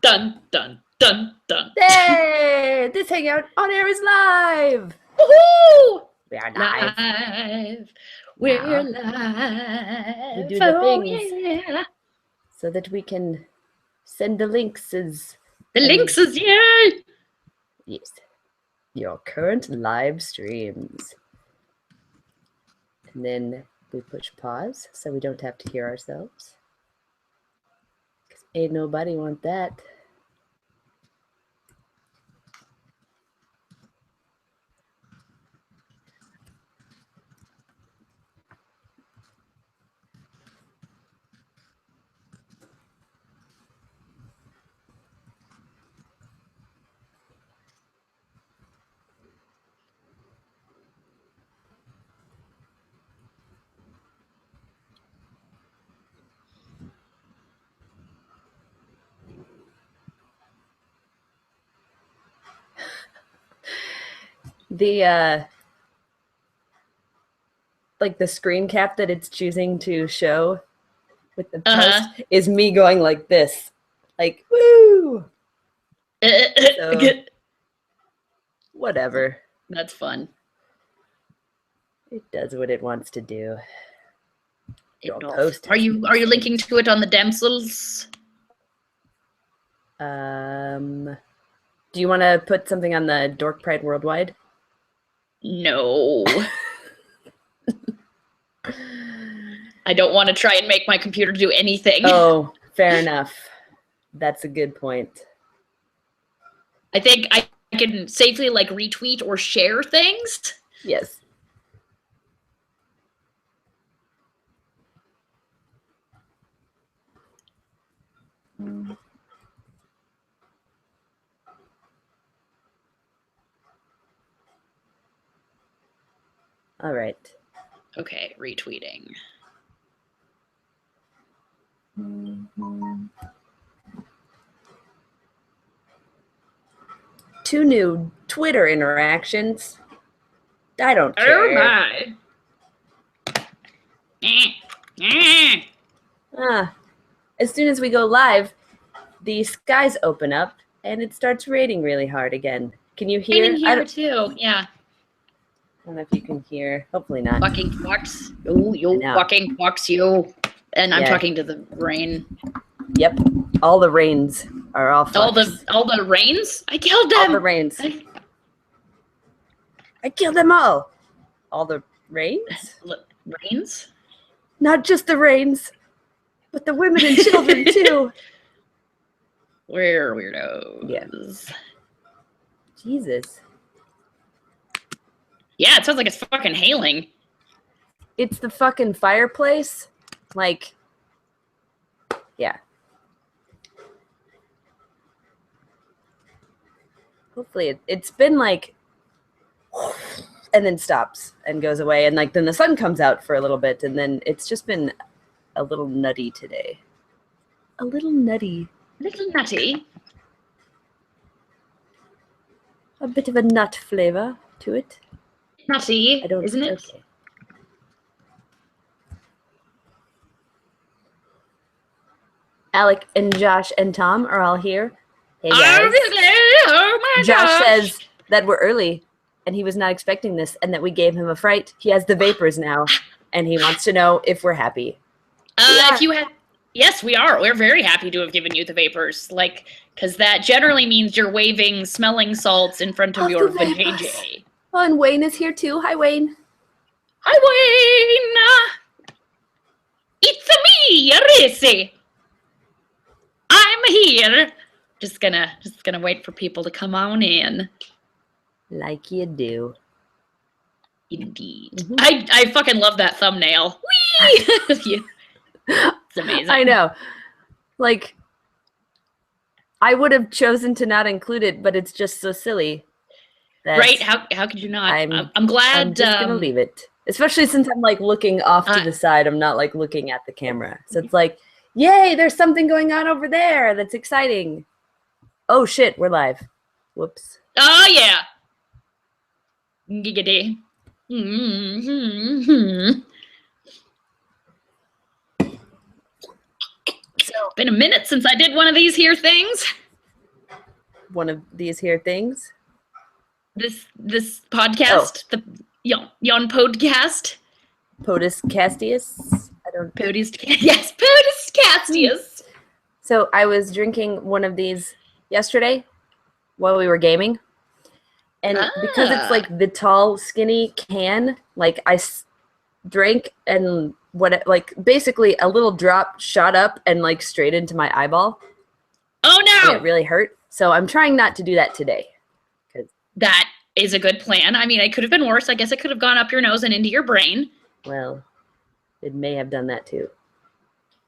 Dun, dun, dun, dun. Hey, this Hangout on Air is live. Woohoo! We are live. We're Now, live. we do the things yeah. so that we can send the links. The links is yay! Yes. Your current live streams. And then we push pause so we don't have to hear ourselves. Because ain't nobody want that. The like the screen cap that it's choosing to show with the post is me going like this, like woo. So, whatever. That's fun. It does what it wants to do. Are you linking to it on the Damsels? Do you want to put something on the Dork Pride Worldwide? No. I don't want to try and make my computer do anything. Oh, fair enough. That's a good point. I think I can safely like retweet or share things. Yes. All right. Okay, retweeting. Two new Twitter interactions. I don't care. Oh my. As soon as we go live, the skies open up and it starts raining really hard again. Can you hear? Raining here too, yeah. I don't know if you can hear. Hopefully not. Fucking fucks. You fucking fucks you. And I'm talking to the rain. Yep. All the rains are all fucks. All the rains? I killed them. All the rains. I killed them all. All the rains? Rains? Not just the rains, but the women and children too. We're weirdos. Yeah. Jesus. Yeah, it sounds like it's fucking hailing. It's the fucking fireplace. Like, yeah. Hopefully it's been like, and then stops and goes away. And like, then the sun comes out for a little bit. And then it's just been a little nutty today. A little nutty. Little nutty. A bit of a nut flavor to it. Nutty, isn't it? Okay. Alec and Josh and Tom are all here. Hey guys. Oh my Josh gosh. says that we're early and he was not expecting this and that we gave him a fright. He has the vapors now and he wants to know if we're happy. Yes, we are. We're very happy to have given you the vapors. Like, because that generally means you're waving smelling salts in front of your vajayjay. Oh, and Wayne is here too. Hi, Wayne. Hi, Wayne. It's me, Rissy. I'm here. Just gonna wait for people to come on in. Like you do. Indeed. Mm-hmm. I fucking love that thumbnail. Whee! It's amazing. I know. Like, I would have chosen to not include it, but it's just so silly. Right? How could you not? I'm glad. I'm just gonna leave it, especially since I'm like looking off to the side. I'm not like looking at the camera, so it's like, yay! There's something going on over there that's exciting. Oh shit, we're live. Whoops. Oh yeah. Giggity. Mm-hmm. So, been a minute since I did one of these here things. one of these here things? This podcast, the yon podcast. POTUS Castius? Yes, POTUS Castius. So I was drinking one of these yesterday while we were gaming. And because it's like the tall, skinny can, like I drank and basically a little drop shot up and like straight into my eyeball. Oh no! And it really hurt. So I'm trying not to do that today. That is a good plan. I mean, it could have been worse. I guess it could have gone up your nose and into your brain. Well, it may have done that too.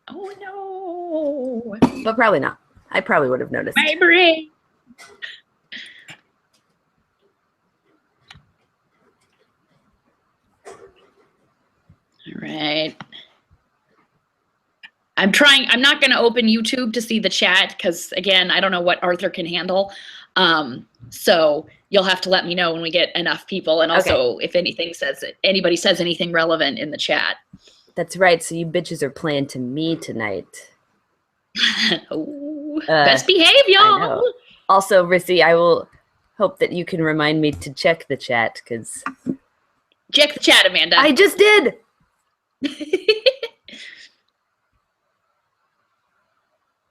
Oh no! But probably not. I probably would have noticed. My brain. All right. I'm not going to open YouTube to see the chat because, again, I don't know what Arthur can handle. So you'll have to let me know when we get enough people. And also if anybody says anything relevant in the chat. That's right. So you bitches are playing to me tonight. Best behave, y'all. I know. Also, Rissy, I will hope that you can remind me to check the chat because... Check the chat, Amanda. I just did!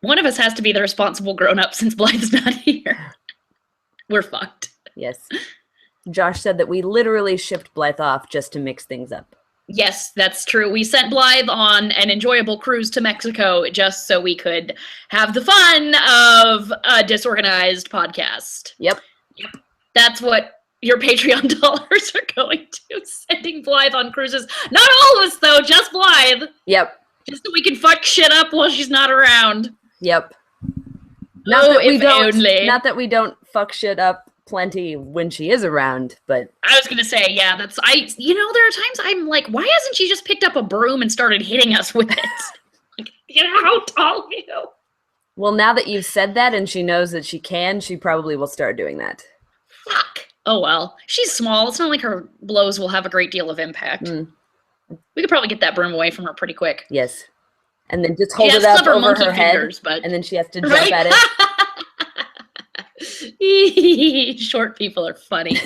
One of us has to be the responsible grown-up since Blythe's not here. We're fucked. Yes. Josh said that we literally shipped Blythe off just to mix things up. Yes, that's true. We sent Blythe on an enjoyable cruise to Mexico just so we could have the fun of a disorganized podcast. Yep. That's what your Patreon dollars are going to. Sending Blythe on cruises. Not all of us, though. Just Blythe. Yep. Just so we can fuck shit up while she's not around. Yep. Not that we don't fuck shit up plenty when she is around, but I was gonna say, yeah, there are times I'm like, why hasn't she just picked up a broom and started hitting us with it? Like, how tall are you? Well, now that you've said that and she knows that she can, she probably will start doing that. Fuck. Oh well. She's small. It's not like her blows will have a great deal of impact. We could probably get that broom away from her pretty quick. Yes. And then just hold it up over her head, and then she has to jump at it. Short people are funny.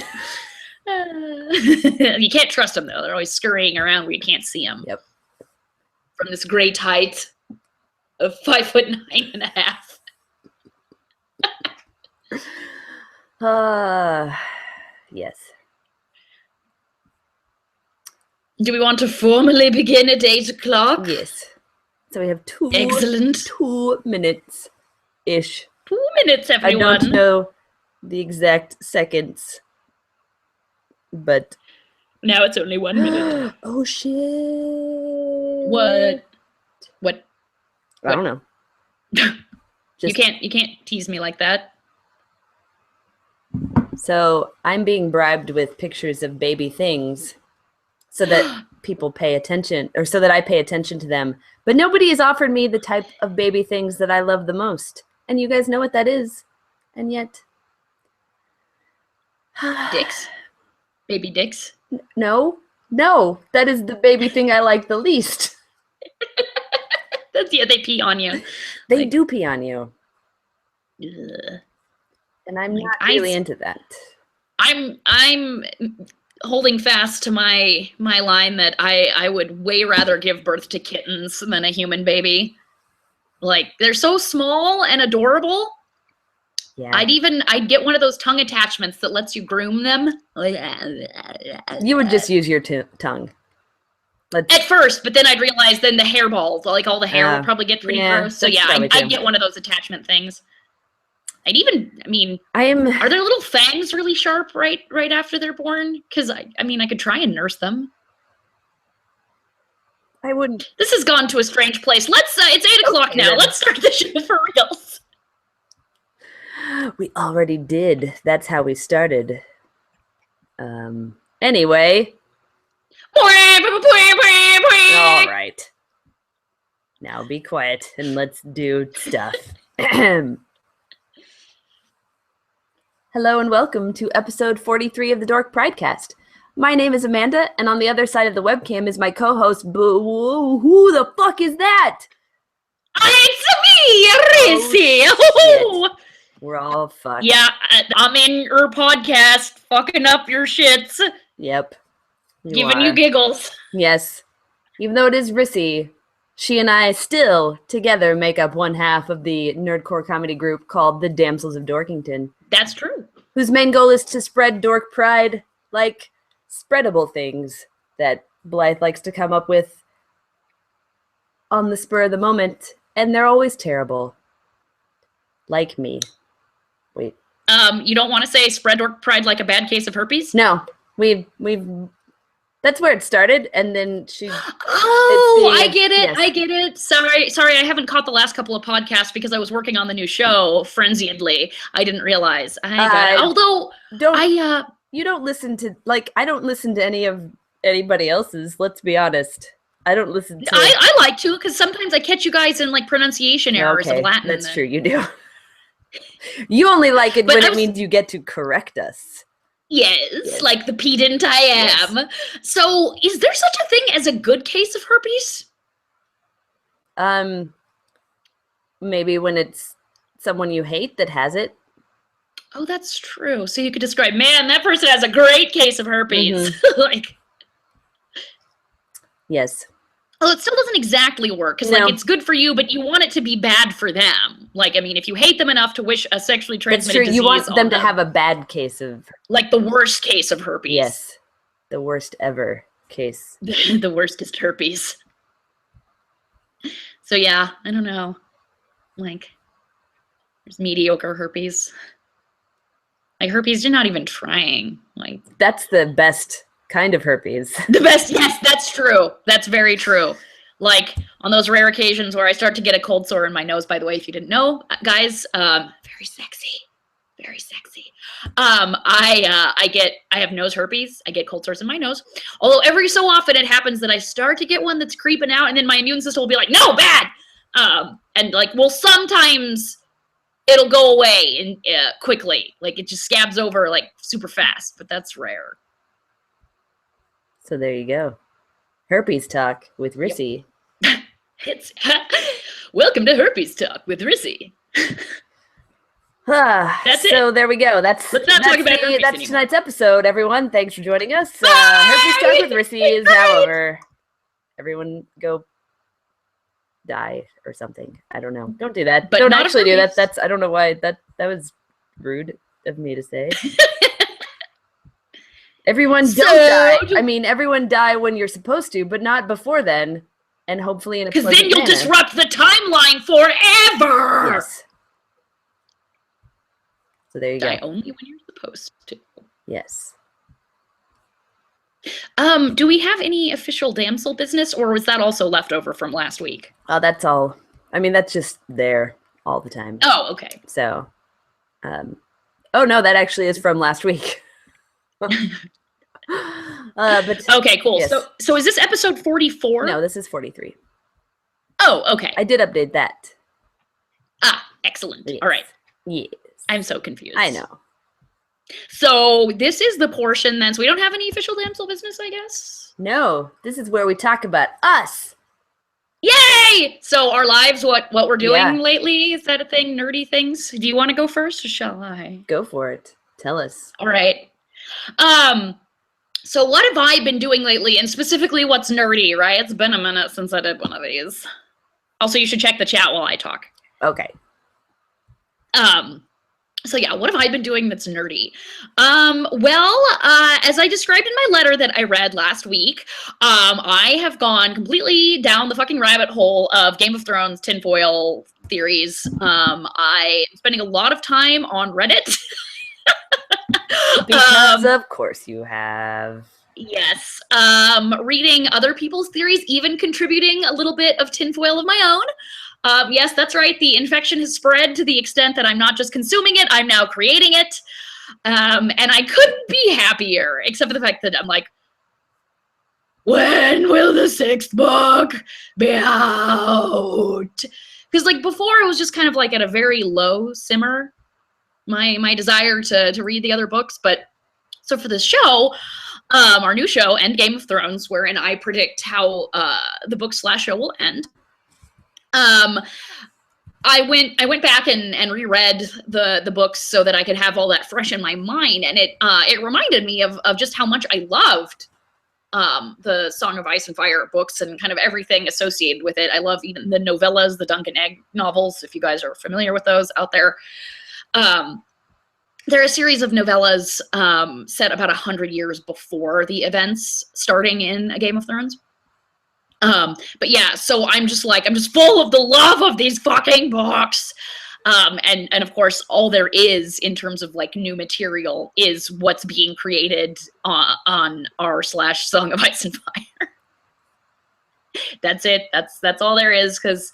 You can't trust them, though. They're always scurrying around where you can't see them. Yep. From this great height of 5'9.5". Yes. Do we want to formally begin at 8 o'clock? Yes. So we have 2 minutes-ish. 2 minutes, everyone. I don't know the exact seconds, but... Now it's only 1 minute. Oh, shit. What? I don't know. You can't tease me like that. So I'm being bribed with pictures of baby things so that people pay attention, or so that I pay attention to them. But nobody has offered me the type of baby things that I love the most. And you guys know what that is. And yet... Dicks. Baby dicks. No. That is the baby thing I like the least. They pee on you. They do pee on you. Ugh. And I'm not really into that. I'm holding fast to my line that I would way rather give birth to kittens than a human baby. Like, they're so small and adorable. Yeah. I'd get one of those tongue attachments that lets you groom them. You would just use your tongue. At first, but then I'd realize then the hairballs, like all the hair would probably get pretty gross. So yeah, I'd get one of those attachment things. Are their little fangs really sharp right after they're born? Because I could try and nurse them. I wouldn't. This has gone to a strange place. It's 8 o'clock now. Then. Let's start the show for reals. We already did. That's how we started. Anyway. All right. Now be quiet and let's do stuff. Hello and welcome to episode 43 of the Dork Pridecast. My name is Amanda, and on the other side of the webcam is my co-host, who the fuck is that? It's me, Rissy! We're all fucked. Yeah, I'm in your podcast, fucking up your shits. Yep. Giving you giggles. Yes. Even though it is Rissy, she and I still together make up one half of the nerdcore comedy group called the Damsels of Dorkington. That's true. Whose main goal is to spread Dork Pride, like spreadable things that Blythe likes to come up with on the spur of the moment, and they're always terrible. Like me. Wait. You don't want to say spread Dork Pride like a bad case of herpes? No. We've that's where it started, and then she... I get it. Yes. I get it. Sorry, I haven't caught the last couple of podcasts because I was working on the new show frenziedly. I didn't realize. I got it. Although, you don't listen to, like, I don't listen to anybody else's, let's be honest. I don't listen to... I like to, because sometimes I catch you guys in, like, pronunciation errors of Latin. That's true, you do. You only like it when it means you get to correct us. Yes, like the pedant I am. Yes. So, is there such a thing as a good case of herpes? Maybe when it's someone you hate that has it. Oh, that's true. So you could describe, man, that person has a great case of herpes. Mm-hmm. Like, yes. Well, it still doesn't exactly work because, like, it's good for you, but you want it to be bad for them. Like, I mean, if you hate them enough to wish a sexually transmitted disease, you want them to have a bad case of, like, the worst case of herpes. Yes, the worst ever case. The worstest herpes. So yeah, I don't know. Like, there's mediocre herpes. Like, herpes, you're not even trying. Like, that's the best kind of herpes. The best, yes, that's true. That's very true. Like, on those rare occasions where I start to get a cold sore in my nose, by the way, if you didn't know, guys, very sexy. Very sexy. I have nose herpes. I get cold sores in my nose. Although every so often it happens that I start to get one that's creeping out, and then my immune system will be like, no, bad! And, like, well, sometimes it'll go away and quickly. Like, it just scabs over, like, super fast, but that's rare. So there you go. Herpes Talk with Rissy. Yep. It's welcome to Herpes Talk with Rissy. That's it. So there we go. That's tonight's episode, everyone. Thanks for joining us. Herpes Talk with Rissy is now over. Everyone go die or something. I don't know. Don't do that. But don't actually do that. That's, I don't know why that was rude of me to say. Everyone don't die. I mean, everyone die when you're supposed to, but not before then. And hopefully in a pleasant manner. Because then you'll disrupt the timeline forever. Yes. So there you go. Die only when you're supposed to. Yes. Do we have any official damsel business, or was that also left over from last week? Oh, that's all. I mean, that's just there all the time. Oh, okay. So, oh no, that actually is from last week. But okay, cool. Yes. So is this episode 44? No, this is 43. Oh, okay. I did update that. Ah, excellent. Yes. All right. Yes. I'm so confused. I know. So this is the portion then. So we don't have any official damsel business, I guess? No, this is where we talk about us. Yay! So our lives, what we're doing lately, is that a thing? Nerdy things? Do you want to go first, or shall I? Go for it. Tell us. All right. So what have I been doing lately, and specifically what's nerdy, right? It's been a minute since I did one of these. Also, you should check the chat while I talk. Okay. So yeah, what have I been doing that's nerdy? As I described in my letter that I read last week, I have gone completely down the fucking rabbit hole of Game of Thrones tinfoil theories. I'm spending a lot of time on Reddit. Because of course you have. Yes. Reading other people's theories, even contributing a little bit of tinfoil of my own. Yes, that's right. The infection has spread to the extent that I'm not just consuming it, I'm now creating it. And I couldn't be happier, except for the fact that I'm like, when will the 6th book be out? Because like before it was just kind of like at a very low simmer, my desire to read the other books. But so for this show, our new show, End Game of Thrones, wherein I predict how the book/show will end. I went back and reread the books so that I could have all that fresh in my mind, and it reminded me of just how much I loved the Song of Ice and Fire books and kind of everything associated with it. I love even the novellas, the Dunk and Egg novels, if you guys are familiar with those out there. They're a series of novellas set about 100 years before the events starting in A Game of Thrones. But yeah, so I'm just full of the love of these fucking books. And of course, all there is in terms of like new material is what's being created on r/Song of Ice and Fire. That's it. That's all there is, because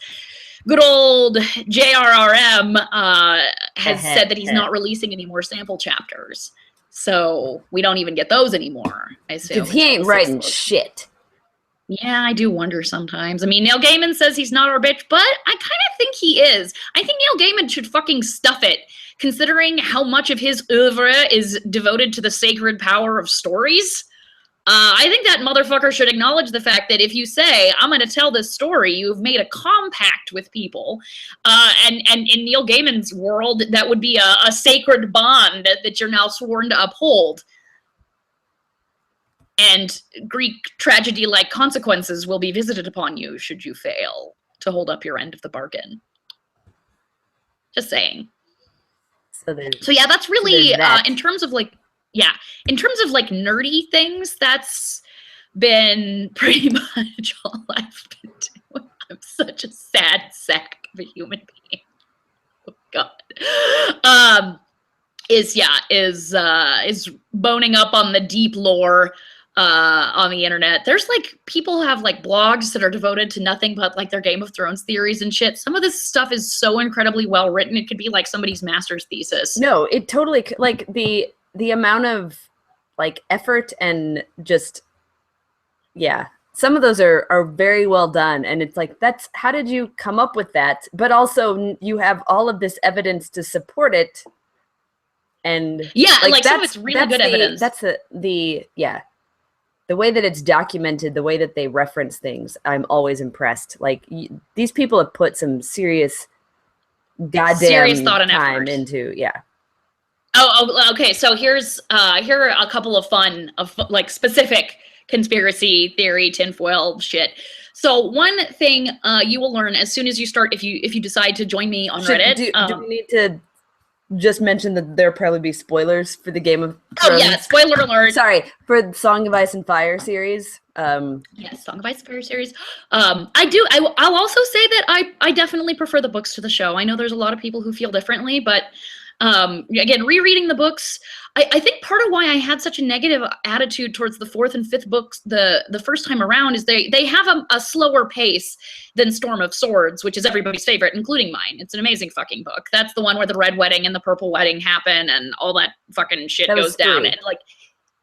good old JRRM has said that he's not releasing any more sample chapters. So we don't even get those anymore, I assume. Because he ain't writing shit. Yeah, I do wonder sometimes. I mean, Neil Gaiman says he's not our bitch, but I kind of think he is. I think Neil Gaiman should fucking stuff it, considering how much of his oeuvre is devoted to the sacred power of stories. I think that motherfucker should acknowledge the fact that if you say, I'm going to tell this story, you've made a compact with people. And in Neil Gaiman's world, that would be a sacred bond that you're now sworn to uphold. And Greek tragedy-like consequences will be visited upon you should you fail to hold up your end of the bargain. Just saying. So yeah, that's really, in terms of like nerdy things, that's been pretty much all I've been doing. I'm such a sad sack of a human being. Oh God. Is boning up on the deep lore on the internet. There's like people have like blogs that are devoted to nothing but like their Game of Thrones theories and shit. Some of this stuff is so incredibly well written. It could be like somebody's master's thesis. No, it totally, like the amount of like effort and just, yeah, some of those are very well done. And it's like, that's, how did you come up with that? But also you have all of this evidence to support it. And yeah, like some of it's really good evidence. That's the way that it's documented, the way that they reference things, I'm always impressed. Like these people have put some serious goddamn thought and time effort into, yeah. Oh, okay. So here are a couple of like specific conspiracy theory tinfoil shit. So one thing you will learn as soon as you start, if you decide to join me on Reddit. Do we need to just mention that there'll probably be spoilers for the Game of Thrones? Oh yeah, spoiler alert. Sorry, for the Song of Ice and Fire series. Yes, Song of Ice and Fire series. I'll also say that I definitely prefer the books to the show. I know there's a lot of people who feel differently, but again, rereading the books, I think part of why I had such a negative attitude towards the 4th and 5th books the first time around is they have a slower pace than Storm of Swords, which is everybody's favorite, including mine. It's an amazing fucking book. That's the one where the red wedding and the purple wedding happen and all that fucking shit goes down. And like,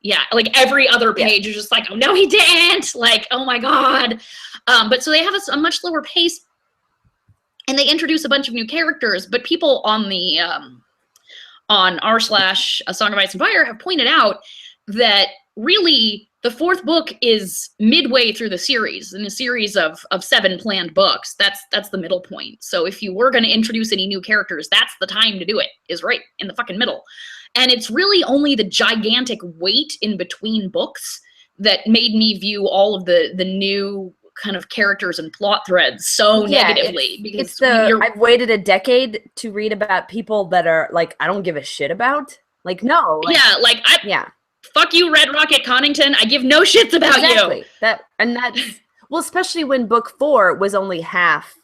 yeah, like every other page is just like, oh no, he didn't. Like, oh my God. But so they have a much slower pace and they introduce a bunch of new characters, but people on the, on r/Song of Ice and Fire have pointed out that really the 4th book is midway through the series, in a series of 7 planned books. That's the middle point. So if you were going to introduce any new characters, that's the time to do it, is right in the fucking middle. And it's really only the gigantic wait in between books that made me view all of the new kind of characters and plot threads so negatively, because I've waited a decade to read about people that are like, I don't give a shit about. Like, no. Like, fuck you, Red Rocket Connington. I give no shits about you. That's well, especially when book 4 was only half.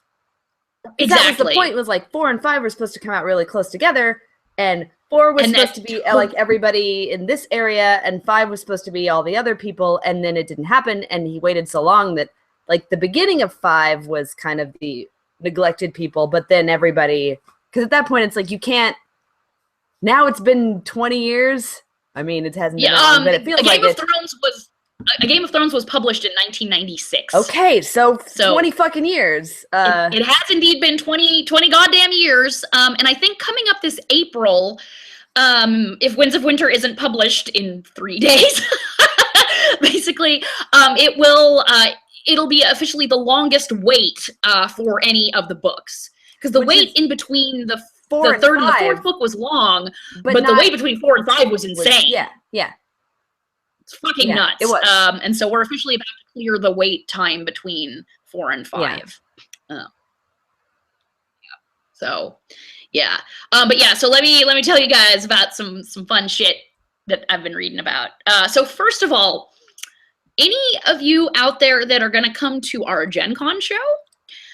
Exactly. That was the point. Was like 4 and 5 were supposed to come out really close together, and 4 was supposed to be like everybody in this area, and 5 was supposed to be all the other people, and then it didn't happen, and he waited so long that like the beginning of 5 was kind of the neglected people, but then everybody, because at that point it's like you can't. Now it's been 20 years. I mean, it hasn't been long, but it feels like A Game of Thrones was published in 1996. Okay, so 20 fucking years. It has indeed been 20 goddamn years. And I think coming up this April, if Winds of Winter isn't published in 3 days, basically, it'll be officially the longest wait for any of the books. because the wait in between the third and the fourth book was long, but the wait between 4 and 5 was insane. Yeah. It's fucking nuts. It was. And so we're officially about to clear the wait time between 4 and 5. So, yeah. But yeah, so let me tell you guys about some fun shit that I've been reading about. So first of all, any of you out there that are going to come to our Gen Con show,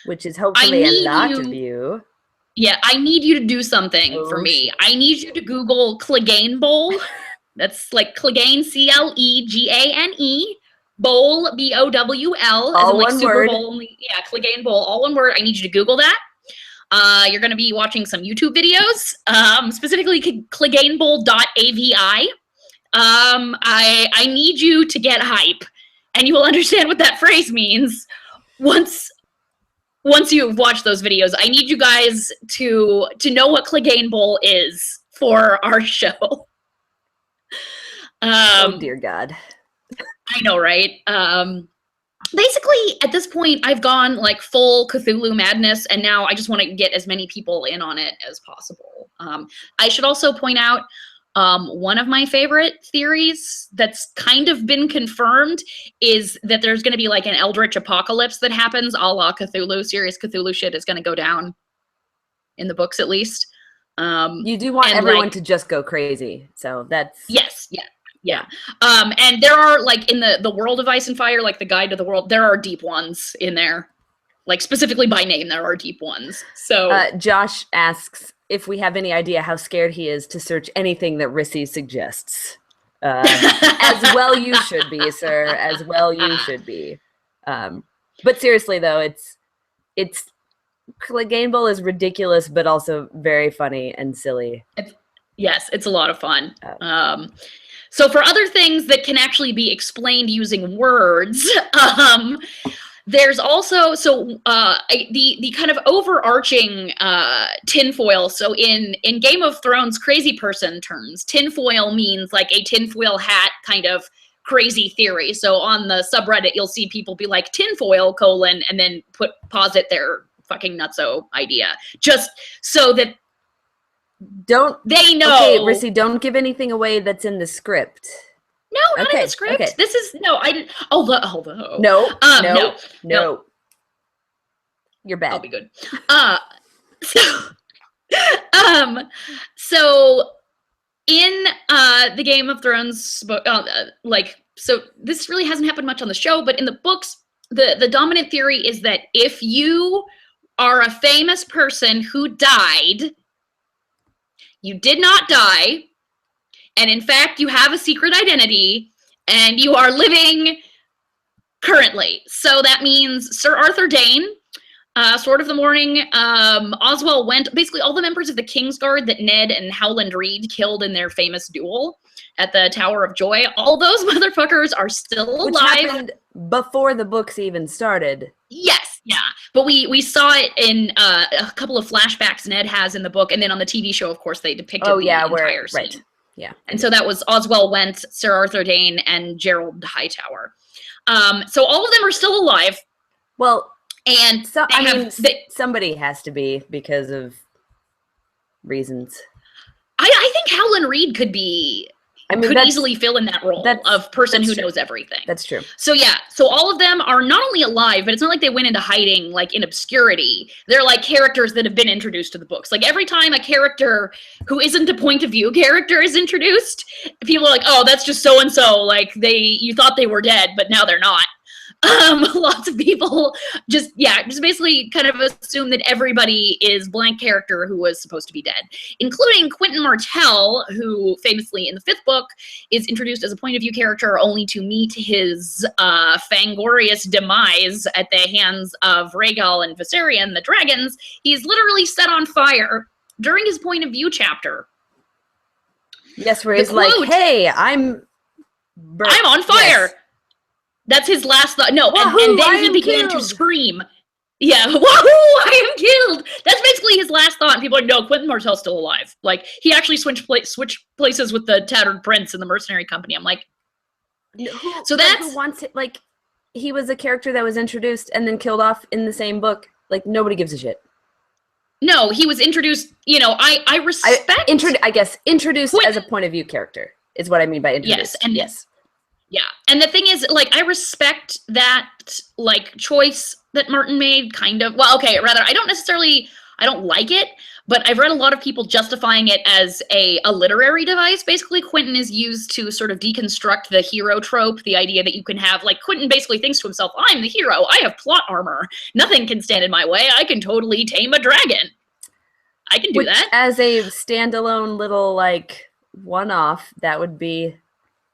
which is hopefully a lot of you. Yeah, I need you to do something for me. Shit. I need you to Google Clegane Bowl. That's like Clegane, Clegane, Bowl, BOWL, as in like Super word. Bowl. Yeah, Clegane Bowl, all one word. I need you to Google that. You're going to be watching some YouTube videos, specifically cleganebowl.avi. I need you to get hype, and you will understand what that phrase means once you've watched those videos. I need you guys to know what Clegane Bowl is for our show. Oh dear God. I know, right? Basically, at this point, I've gone like full Cthulhu madness, and now I just want to get as many people in on it as possible. I should also point out one of my favorite theories that's kind of been confirmed is that there's going to be like an eldritch apocalypse that happens a la Cthulhu. Serious Cthulhu shit is going to go down in the books, at least. You do want everyone to just go crazy, so that's... Yes, yeah. And there are, like, in the World of Ice and Fire, like the Guide to the World, there are deep ones in there. Like, specifically by name, there are deep ones. So Josh asks if we have any idea how scared he is to search anything that Rissy suggests. As well you should be, sir. As well you should be. But seriously, though, it's Clegane Bowl is ridiculous, but also very funny and silly. Yes, it's a lot of fun. So for other things that can actually be explained using words, there's also the kind of overarching tinfoil. So in Game of Thrones crazy person terms, tinfoil means like a tinfoil hat kind of crazy theory. So on the subreddit, you'll see people be like tinfoil : and then posit their fucking nutso idea, just so that they know. Okay, Rissy, don't give anything away that's in the script. No, not in the script. Okay. This is I didn't. Although. No. You're bad. I'll be good. So in the Game of Thrones book, so this really hasn't happened much on the show, but in the books, the dominant theory is that if you are a famous person who died, you did not die, and in fact, you have a secret identity, and you are living currently. So that means Sir Arthur Dane, Sword of the Morning, Oswell Went, basically all the members of the Kingsguard that Ned and Howland Reed killed in their famous duel at the Tower of Joy, all those motherfuckers are still alive. Which happened before the books even started. Yes, yeah. But we saw it in a couple of flashbacks Ned has in the book, and then on the TV show, of course, they depicted the entire scene. Right. Yeah. And so that was Oswell Went, Sir Arthur Dane, and Gerald Hightower. So all of them are still alive. Well, and somebody has to be because of reasons. I think Howland Reed could easily fill in that role of person who knows everything. That's true. So yeah, so all of them are not only alive, but it's not like they went into hiding like in obscurity. They're like characters that have been introduced to the books. Like every time a character who isn't a point of view character is introduced, people are like, oh, that's just so-and-so. Like you thought they were dead, but now they're not. Lots of people just basically kind of assume that everybody is blank character who was supposed to be dead, including Quentin Martell, who famously in the 5th book is introduced as a point of view character only to meet his fangorious demise at the hands of Rhaegal and Viserion, the dragons. He's literally set on fire during his point of view chapter. Yes, where he's like, hey, I'm on fire. Yes. That's his last thought. No, and then he began to scream. Yeah, wahoo, I am killed. That's basically his last thought. And people are like, no, Quentin Martell's still alive. Like, he actually switched places with the Tattered Prince in the Mercenary Company. I'm like, so that's... Who wants it? Like, he was a character that was introduced and then killed off in the same book. Like, nobody gives a shit. No, he was introduced, I respect... Introduced as a point of view character is what I mean by introduced. Yes. Yeah, and the thing is, like, I respect that, like, choice that Martin made, kind of. Well, okay, rather, I don't like it, but I've read a lot of people justifying it as a literary device. Basically, Quentin is used to sort of deconstruct the hero trope, the idea that you can have, like, Quentin basically thinks to himself, I'm the hero, I have plot armor, nothing can stand in my way, I can totally tame a dragon. I can do that. As a standalone little, like, one-off, that would be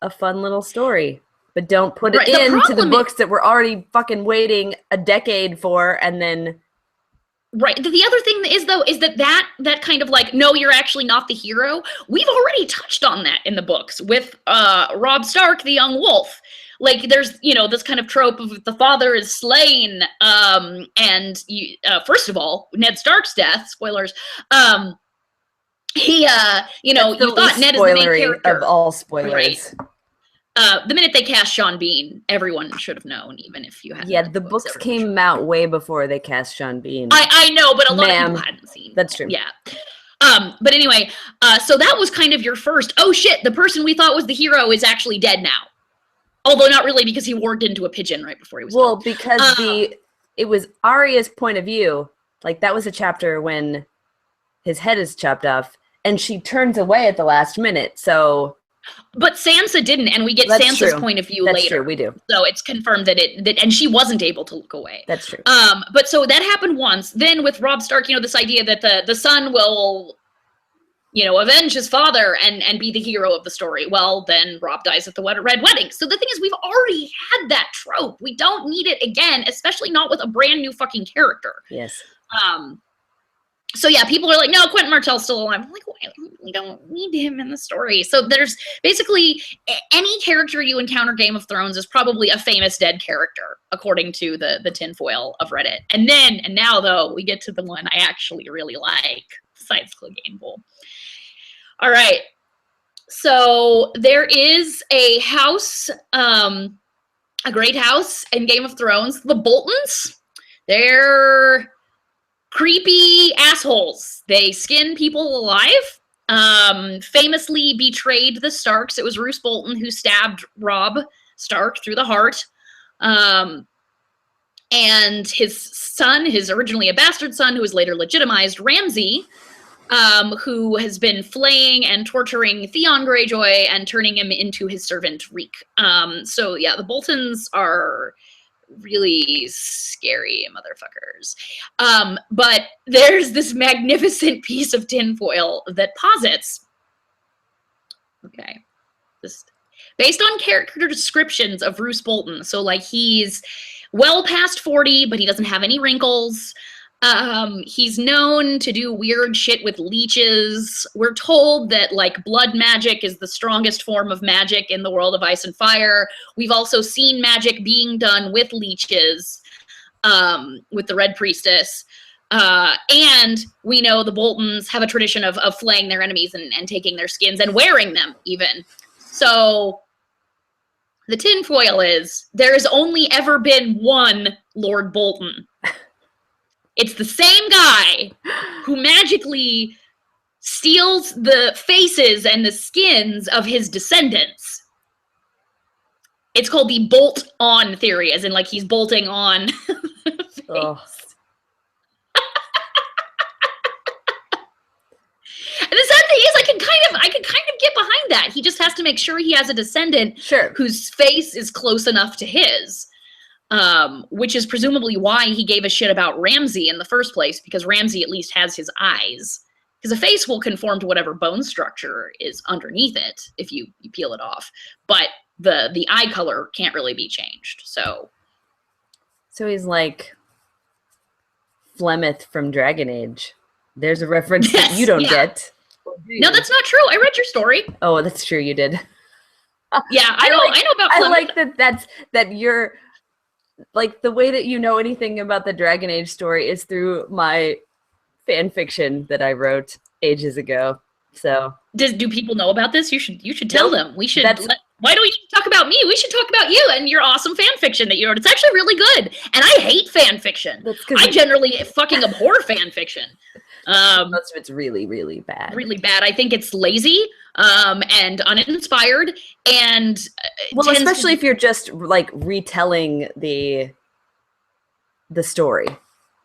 a fun little story. But don't put it into the books that we're already fucking waiting a decade for, and then... Right. The other thing is, though, is that kind of like, no, you're actually not the hero. We've already touched on that in the books with Robb Stark, the young wolf. Like, there's, this kind of trope of the father is slain, and first of all, Ned Stark's death, spoilers, he, you thought Ned is the main character. Of all spoilers. Right. The minute they cast Sean Bean, everyone should have known, even if you hadn't. Yeah, the books came out way before they cast Sean Bean. I know, but a lot of people hadn't seen. That's true. Yeah. But anyway, so that was kind of your first, oh shit, the person we thought was the hero is actually dead now. Although not really, because he warged into a pigeon right before he was killed. Because it was Arya's point of view. Like, that was a chapter when his head is chopped off, and she turns away at the last minute, so... But Sansa didn't, and we get Sansa's point of view later. That's true, we do. So it's confirmed that and she wasn't able to look away. That's true. But so that happened once. Then with Robb Stark, this idea that the son will, avenge his father and be the hero of the story. Well, then Robb dies at the Red Wedding. So the thing is, we've already had that trope. We don't need it again, especially not with a brand new fucking character. Yes. So yeah, people are like, no, Quentin Martell's still alive. I'm like, we don't need him in the story. So there's basically any character you encounter Game of Thrones is probably a famous dead character, according to the tinfoil of Reddit. And now though, we get to the one I actually really like, besides Clegane Bowl. All right. So there is a house, a great house in Game of Thrones, the Boltons. They're creepy assholes. They skin people alive. Famously betrayed the Starks. It was Roose Bolton who stabbed Robb Stark through the heart. And his son, his originally a bastard son, who was later legitimized, Ramsay, who has been flaying and torturing Theon Greyjoy and turning him into his servant Reek. So yeah, the Boltons are really scary motherfuckers. But there's this magnificent piece of tinfoil that posits, okay, just based on character descriptions of Roose Bolton. So like, he's well past 40, but he doesn't have any wrinkles. He's known to do weird shit with leeches. We're told that like blood magic is the strongest form of magic in the world of Ice and Fire. We've also seen magic being done with leeches, with the Red Priestess. And we know the Boltons have a tradition of flaying their enemies and taking their skins and wearing them even. So the tinfoil is, there has only ever been one Lord Bolton. It's the same guy who magically steals the faces and the skins of his descendants. It's called the bolt-on theory, as in like he's bolting on the face. Oh. And the sad thing is, I can kind of get behind that. He just has to make sure he has a descendant whose face is close enough to his. Which is presumably why he gave a shit about Ramsay in the first place, because Ramsay at least has his eyes. Because a face will conform to whatever bone structure is underneath it if you peel it off. But the eye color can't really be changed. So he's like Flemeth from Dragon Age. There's a reference that you don't get. No, that's not true. I read your story. Oh, that's true. You did. Yeah, I know about Flemeth. I like that you're... Like, the way that you know anything about the Dragon Age story is through my fan fiction that I wrote ages ago. So, do people know about this? You should tell them. We should. Why do we need to talk about me? We should talk about you and your awesome fan fiction that you wrote. It's actually really good, and I hate fan fiction. I generally fucking abhor fan fiction. Most of it's really, really bad. Really bad. I think it's lazy and uninspired, and well, especially if you're just like retelling the story.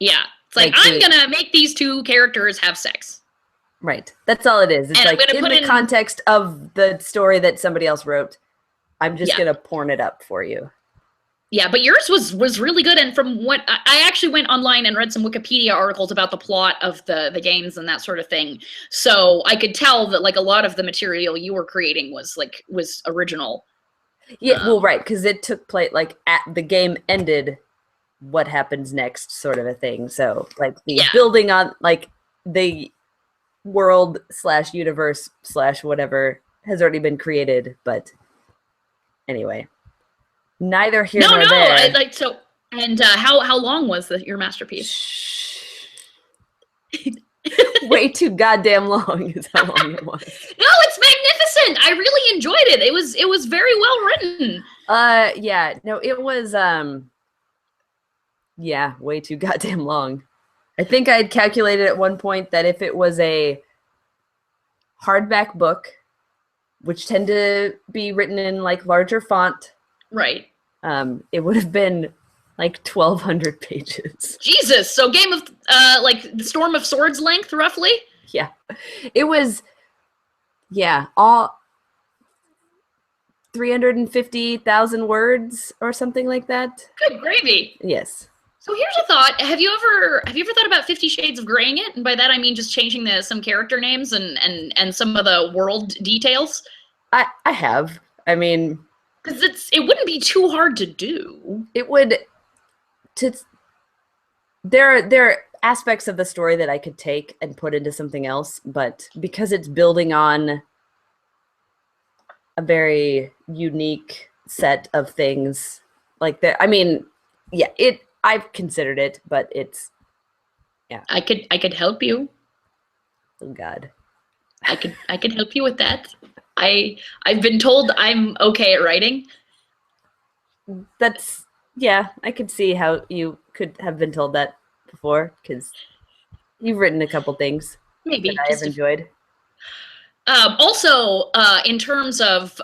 Yeah, it's like I'm gonna make these two characters have sex. Right. That's all it is. It's like in the context of the story that somebody else wrote, I'm just gonna porn it up for you. Yeah, but yours was really good. And from what I actually went online and read some Wikipedia articles about the plot of the games and that sort of thing. So I could tell that like a lot of the material you were creating was original. Yeah, well, right, because it took place like at the game ended, what happens next sort of a thing. So like the building on like the world / universe / whatever has already been created, but anyway. Neither here nor there. I like so. And how long was your masterpiece? Way too goddamn long is how long it was. No, it's magnificent. I really enjoyed it. It was very well written. Yeah. No, it was way too goddamn long. I think I had calculated at one point that if it was a hardback book, which tend to be written in like larger font, right. It would have been like 1,200 pages. Jesus! So Game of like the Storm of Swords length, roughly. Yeah, it was. Yeah, all 350,000 words or something like that. Good gravy. Yes. So here's a thought: Have you ever thought about 50 Shades of Graying it? And by that I mean just changing some character names and some of the world details. I have. I mean. Because it wouldn't be too hard to do. It would. There are aspects of the story that I could take and put into something else, but because it's building on a very unique set of things, like that. I mean, yeah, I've considered it, but it's. Yeah. I could help you. Oh God. I could help you with that. I've been told I'm okay at writing. That's I could see how you could have been told that before, because you've written a couple things maybe that I have enjoyed. Also, in terms of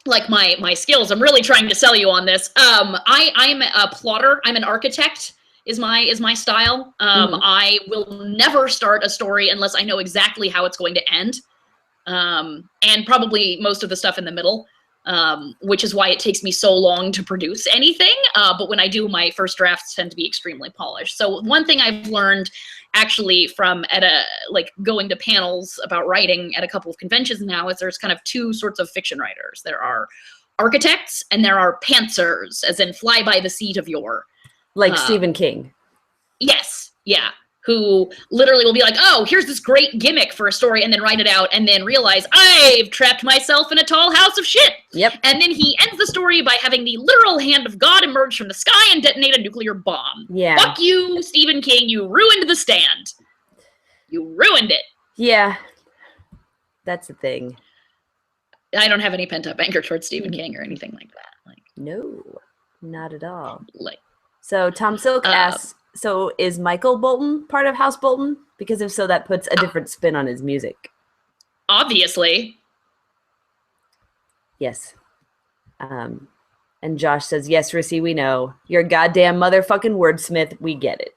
like my skills, I'm really trying to sell you on this. I'm a plotter. I'm an architect. Is my style. I will never start a story unless I know exactly how it's going to end. And probably most of the stuff in the middle, which is why it takes me so long to produce anything. But when I do, my first drafts tend to be extremely polished. So one thing I've learned actually from going to panels about writing at a couple of conventions now is there's kind of two sorts of fiction writers. There are architects and there are pantsers, as in fly by the seat of your. Like Stephen King. Yes. Yeah. Who literally will be like, oh, here's this great gimmick for a story, and then write it out, and then realize, I've trapped myself in a tall house of shit. Yep. And then he ends the story by having the literal hand of God emerge from the sky and detonate a nuclear bomb. Yeah. Fuck you, Stephen King. You ruined The Stand. You ruined it. Yeah. That's the thing. I don't have any pent-up anger towards Stephen King or anything like that. No, not at all. Like. So Tom Silk asks, so is Michael Bolton part of House Bolton? Because if so, that puts a different spin on his music. Obviously. Yes. And Josh says, yes, Rissy, we know. You're a goddamn motherfucking wordsmith. We get it.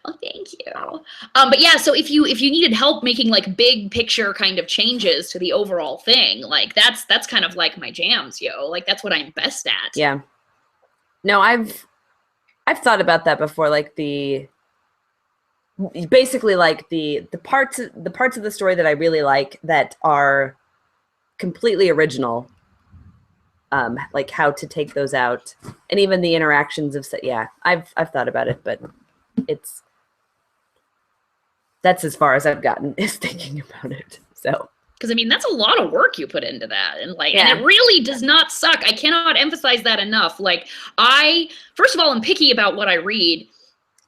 Well, thank you. But yeah, so if you needed help making like big picture kind of changes to the overall thing, like that's kind of like my jams, yo. Like that's what I'm best at. Yeah. No, I've thought about that before, like basically like the parts of the story that I really like that are completely original, like how to take those out, and even the interactions of I've thought about it, but that's as far as I've gotten is thinking about it. So. Because, I mean, that's a lot of work you put into that. And, and it really does not suck. I cannot emphasize that enough. Like, first of all, I'm picky about what I read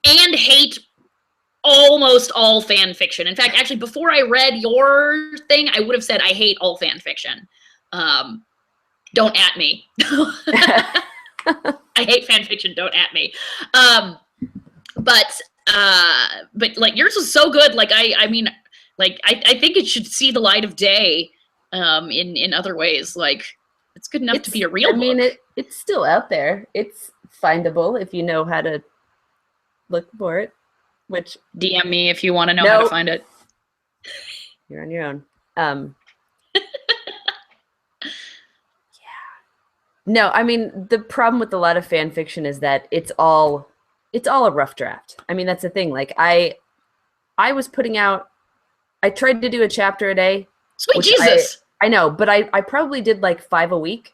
and hate almost all fan fiction. In fact, actually, before I read your thing, I would have said I hate all fan fiction. Don't at me. I hate fan fiction. Don't at me. But But like yours was so good. Like I mean, like I think it should see the light of day in other ways. Like it's good enough to be a real book. I mean, it's still out there. It's findable if you know how to look for it. Which DM me if you want to know how to find it. You're on your own. No, I mean, the problem with a lot of fan fiction is that it's all a rough draft. I mean, that's the thing. Like I was putting out, I tried to do a chapter a day. Sweet Jesus. I know, but I probably did like 5 a week.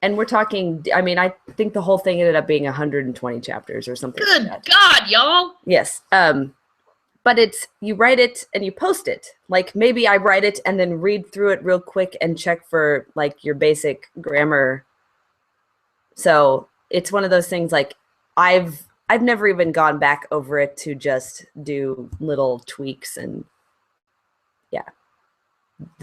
And we're talking, I mean, I think the whole thing ended up being 120 chapters or something. Good like that. God, y'all. Yes. But it's, you write it and you post it. Like maybe I write it and then read through it real quick and check for like your basic grammar. So it's one of those things like I've never even gone back over it to just do little tweaks and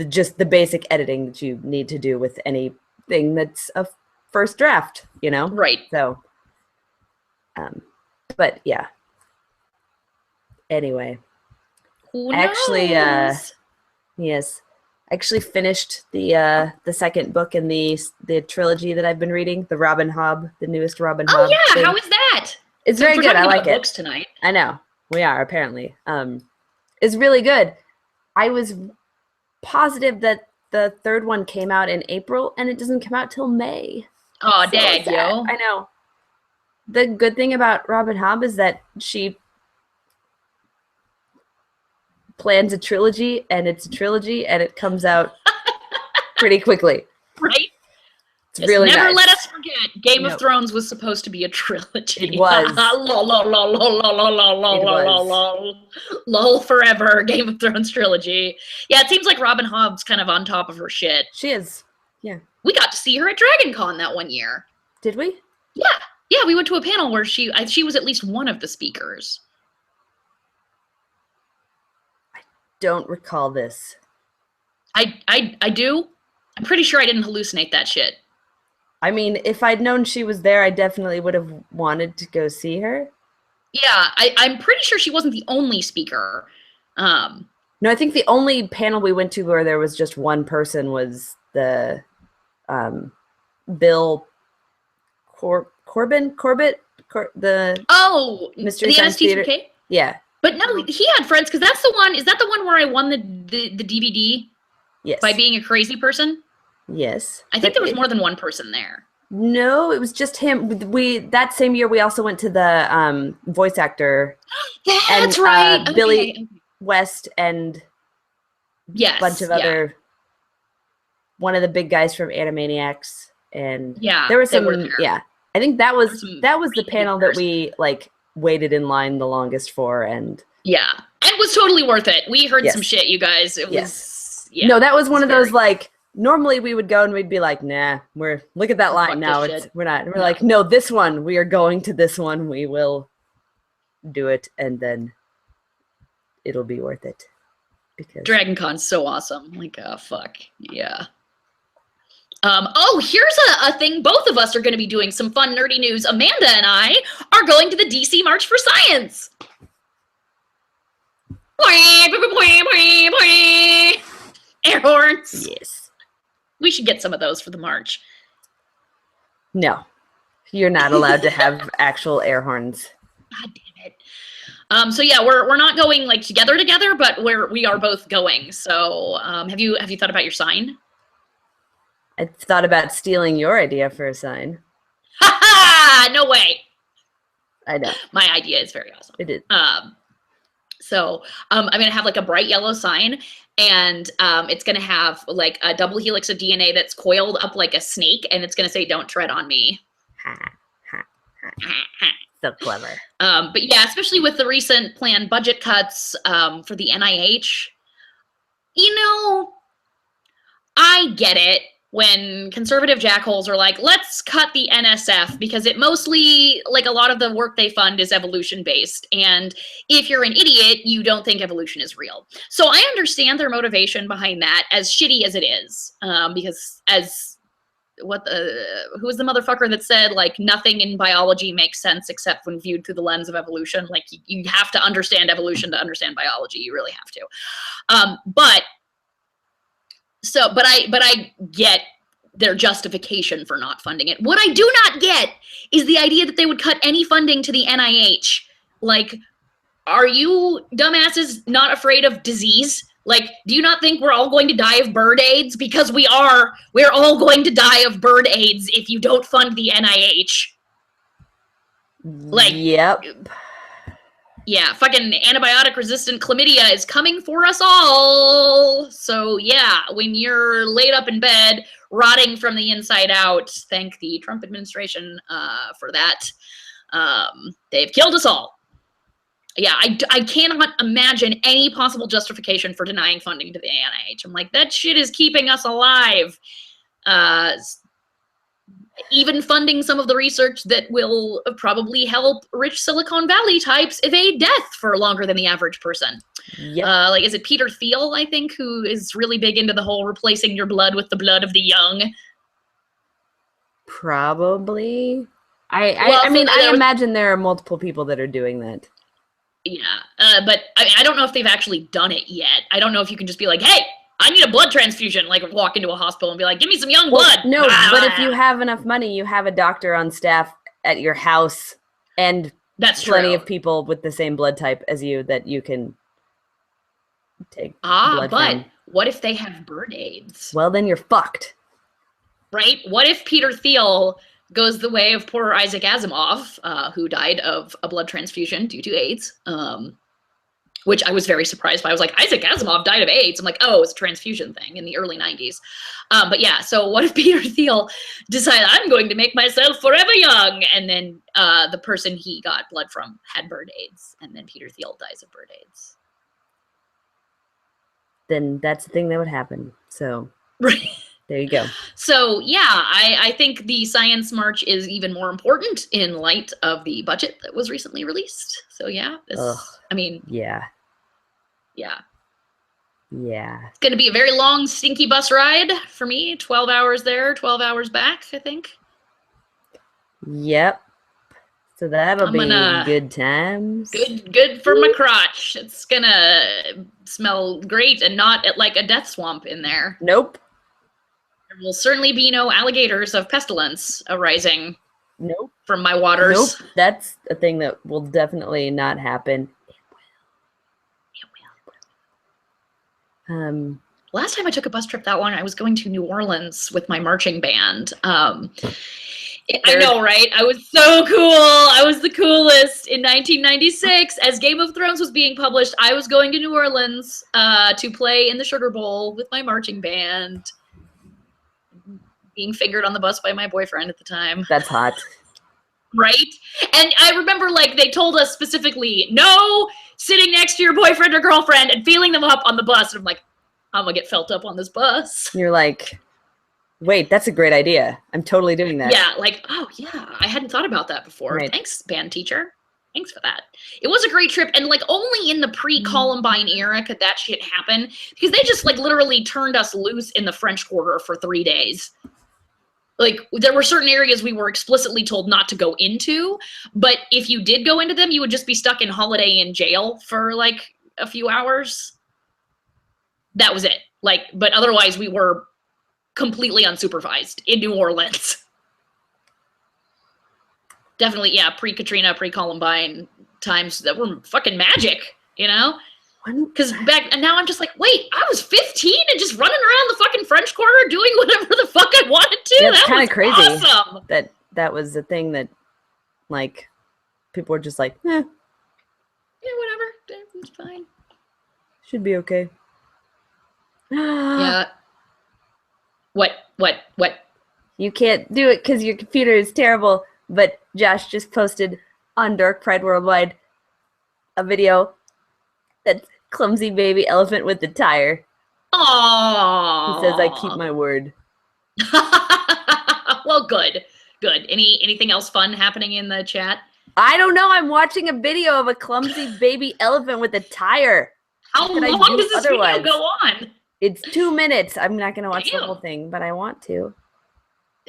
just the basic editing that you need to do with anything that's a first draft, you know? Right. So, but yeah. Anyway, actually, yes, I actually finished the second book in the trilogy that I've been reading, the newest Robin Hobb. Oh yeah, thing. How is that? It's very good. I like it. Books tonight. I know we are apparently. It's really good. I was positive that the third one came out in April, and it doesn't come out till May. Oh, so dang, yo! I know. The good thing about Robin Hobb is that she plans a trilogy, and it's a trilogy, and it comes out pretty quickly. Right? It's really never nice. Let us forget, Game of Thrones was supposed to be a trilogy. It was. Lol forever, Game of Thrones trilogy. Yeah, it seems like Robin Hobb's kind of on top of her shit. She is. Yeah. We got to see her at Dragon Con that one year. Did we? Yeah. Yeah, we went to a panel where she was at least one of the speakers. I don't recall this. I do. I'm pretty sure I didn't hallucinate that shit. I mean, if I'd known she was there, I definitely would have wanted to go see her. Yeah, I'm pretty sure she wasn't the only speaker. No, I think the only panel we went to where there was just one person was the Bill Corbett, the Mystery Science Theater. Yeah. But no, he had friends, because that's the one. Is that the one where I won the DVD? Yes. By being a crazy person? Yes. I think there was more than one person there. No, it was just him. That same year we also went to the voice actor. That's right. Billy West and a bunch of other one of the big guys from Animaniacs, and there was some I think that was the panel that we like waited in line the longest for, and it was totally worth it. We heard some shit, you guys. It was no, that was one of those like normally we would go and we'd be like, nah, look at that line now. We're not. And we're like, no, this one, we are going to this one. We will do it, and then it'll be worth it. Because Dragon Con's so awesome. Like, fuck. Yeah. Here's a thing. Both of us are going to be doing some fun nerdy news. Amanda and I are going to the DC March for Science. Air horns. Yes. We should get some of those for the march. No. You're not allowed to have actual air horns. God damn it. So yeah, we're not going like together, but we are both going. So have you thought about your sign? I thought about stealing your idea for a sign. Ha ha! No way. I know. My idea is very awesome. It is. So I'm going to have like a bright yellow sign, and it's going to have like a double helix of DNA that's coiled up like a snake, and it's going to say, "Don't tread on me." Ha, ha, ha. So clever. But yeah, especially with the recent planned budget cuts for the NIH, you know, I get it. When conservative jackholes are like, let's cut the NSF because it mostly, like a lot of the work they fund is evolution based. And if you're an idiot, you don't think evolution is real. So I understand their motivation behind that, as shitty as it is. Because as who was the motherfucker that said like nothing in biology makes sense except when viewed through the lens of evolution. Like you have to understand evolution to understand biology. You really have to. But I get their justification for not funding it. What I do not get is the idea that they would cut any funding to the NIH. Like, are you dumbasses not afraid of disease? Like, do you not think we're all going to die of bird AIDS? Because we are. We're all going to die of bird AIDS if you don't fund the NIH. Like, yep. Yeah, fucking antibiotic-resistant chlamydia is coming for us all. So, yeah, when you're laid up in bed, rotting from the inside out, thank the Trump administration for that. They've killed us all. Yeah, I cannot imagine any possible justification for denying funding to the NIH. I'm like, that shit is keeping us alive. Even funding some of the research that will probably help rich Silicon Valley types evade death for longer than the average person. Yep. Like, is it Peter Thiel, I think, who is really big into the whole replacing your blood with the blood of the young? Probably. I mean, I imagine there are multiple people that are doing that. Yeah, but I don't know if they've actually done it yet. I don't know if you can just be like, hey, I need a blood transfusion, like walk into a hospital and be like, give me some young blood. No, but if you have enough money, you have a doctor on staff at your house and that's plenty of people with the same blood type as you that you can take blood from. What if they have bird AIDS? Well, then you're fucked. Right? What if Peter Thiel goes the way of poor Isaac Asimov, who died of a blood transfusion due to AIDS, which I was very surprised by. I was like, Isaac Asimov died of AIDS. I'm like, oh, it's a transfusion thing in the early 90s. But yeah, so what if Peter Thiel decided, I'm going to make myself forever young? And then the person he got blood from had bird AIDS, and then Peter Thiel dies of bird AIDS. Then that's the thing that would happen. So right. There you go. So yeah, I think the Science March is even more important in light of the budget that was recently released. So yeah, I mean, yeah. It's going to be a very long, stinky bus ride for me. 12 hours there, 12 hours back, I think. Yep. So that'll be good times. Good for my crotch. It's going to smell great and not like a death swamp in there. Nope. There will certainly be no alligators of pestilence arising from my waters. Nope. That's a thing that will definitely not happen. It will. Last time I took a bus trip that long, I was going to New Orleans with my marching band. I know, right? I was so cool. I was the coolest. In 1996, as Game of Thrones was being published, I was going to New Orleans to play in the Sugar Bowl with my marching band. Being fingered on the bus by my boyfriend at the time. That's hot. Right? And I remember, like, they told us specifically, no sitting next to your boyfriend or girlfriend and feeling them up on the bus. And I'm like, I'm going to get felt up on this bus. You're like, wait, that's a great idea. I'm totally doing that. Yeah, like, oh, yeah, I hadn't thought about that before. Right. Thanks, band teacher. Thanks for that. It was a great trip. And, like, only in the pre-Columbine era could that shit happen. Because they just, like, literally turned us loose in the French Quarter for 3 days. Like, there were certain areas we were explicitly told not to go into, but if you did go into them, you would just be stuck in Holiday Inn jail for, like, a few hours. That was it. Like, but otherwise, we were completely unsupervised in New Orleans. Definitely, yeah, pre-Katrina, pre-Columbine times that were fucking magic, you know? Because and now I'm just like, wait, I was 15 and just running around the fucking French Quarter doing whatever the fuck I wanted to. Yeah, that's kind of crazy. Awesome. That was the thing that, like, people were just like, yeah, whatever, it's fine. Should be okay. Yeah. What? You can't do it because your computer is terrible. But Josh just posted on Dork Pride Worldwide a video. That clumsy baby elephant with the tire. Aww. He says, I keep my word. Well, good. Anything else fun happening in the chat? I don't know. I'm watching a video of a clumsy baby elephant with a tire. How long does this video go on? It's 2 minutes. I'm not going to watch the whole thing, but I want to.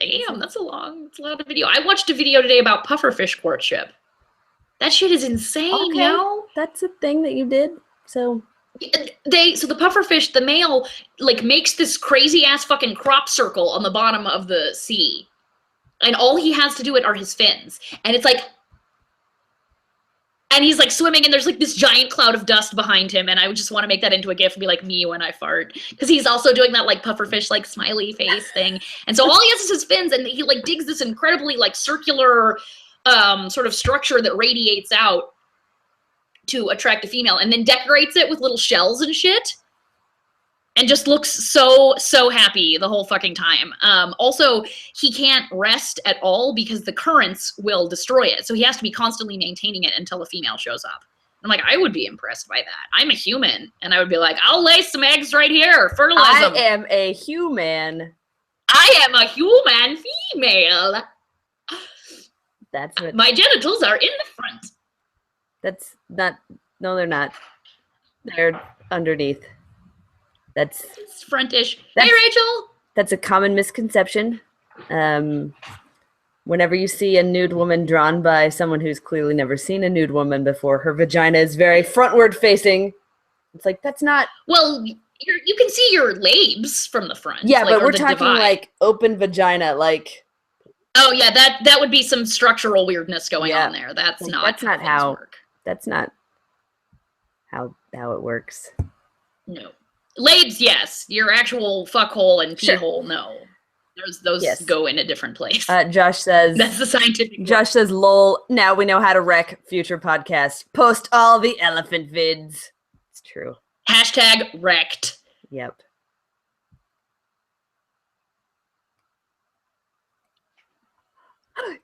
Damn, that's a lot of video. I watched a video today about pufferfish courtship. That shit is insane, yo. That's a thing that you did. So the pufferfish, the male, like makes this crazy ass fucking crop circle on the bottom of the sea. And all he has to do it are his fins. And it's like, and he's like swimming and there's like this giant cloud of dust behind him. And I would just want to make that into a GIF and be like me when I fart. Because he's also doing that like pufferfish, like smiley face thing. And so all he has is his fins and he like digs this incredibly like circular sort of structure that radiates out to attract a female and then decorates it with little shells and shit. And just looks so happy the whole fucking time. Also, he can't rest at all because the currents will destroy it. So he has to be constantly maintaining it until a female shows up. I'm like, I would be impressed by that. I'm a human. And I would be like, I'll lay some eggs right here. Fertilize them. I am a human. I am a human female. That's what... My genitals are in the front. That's not... No, they're not. They're underneath. That's it's frontish. Hey, Rachel. That's a common misconception. Whenever you see a nude woman drawn by someone who's clearly never seen a nude woman before, her vagina is very frontward facing. It's like, that's not... Well, you can see your labes from the front. Yeah, like, but we're talking like open vagina, like... Oh, yeah, that would be some structural weirdness going on there. That's not how work. That's not how it works. No. Labes, yes. Your actual fuckhole and pee hole, no. Those go in a different place. Josh says... That's the scientific Josh says, lol, now we know how to wreck future podcasts. Post all the elephant vids. It's true. Hashtag wrecked. Yep.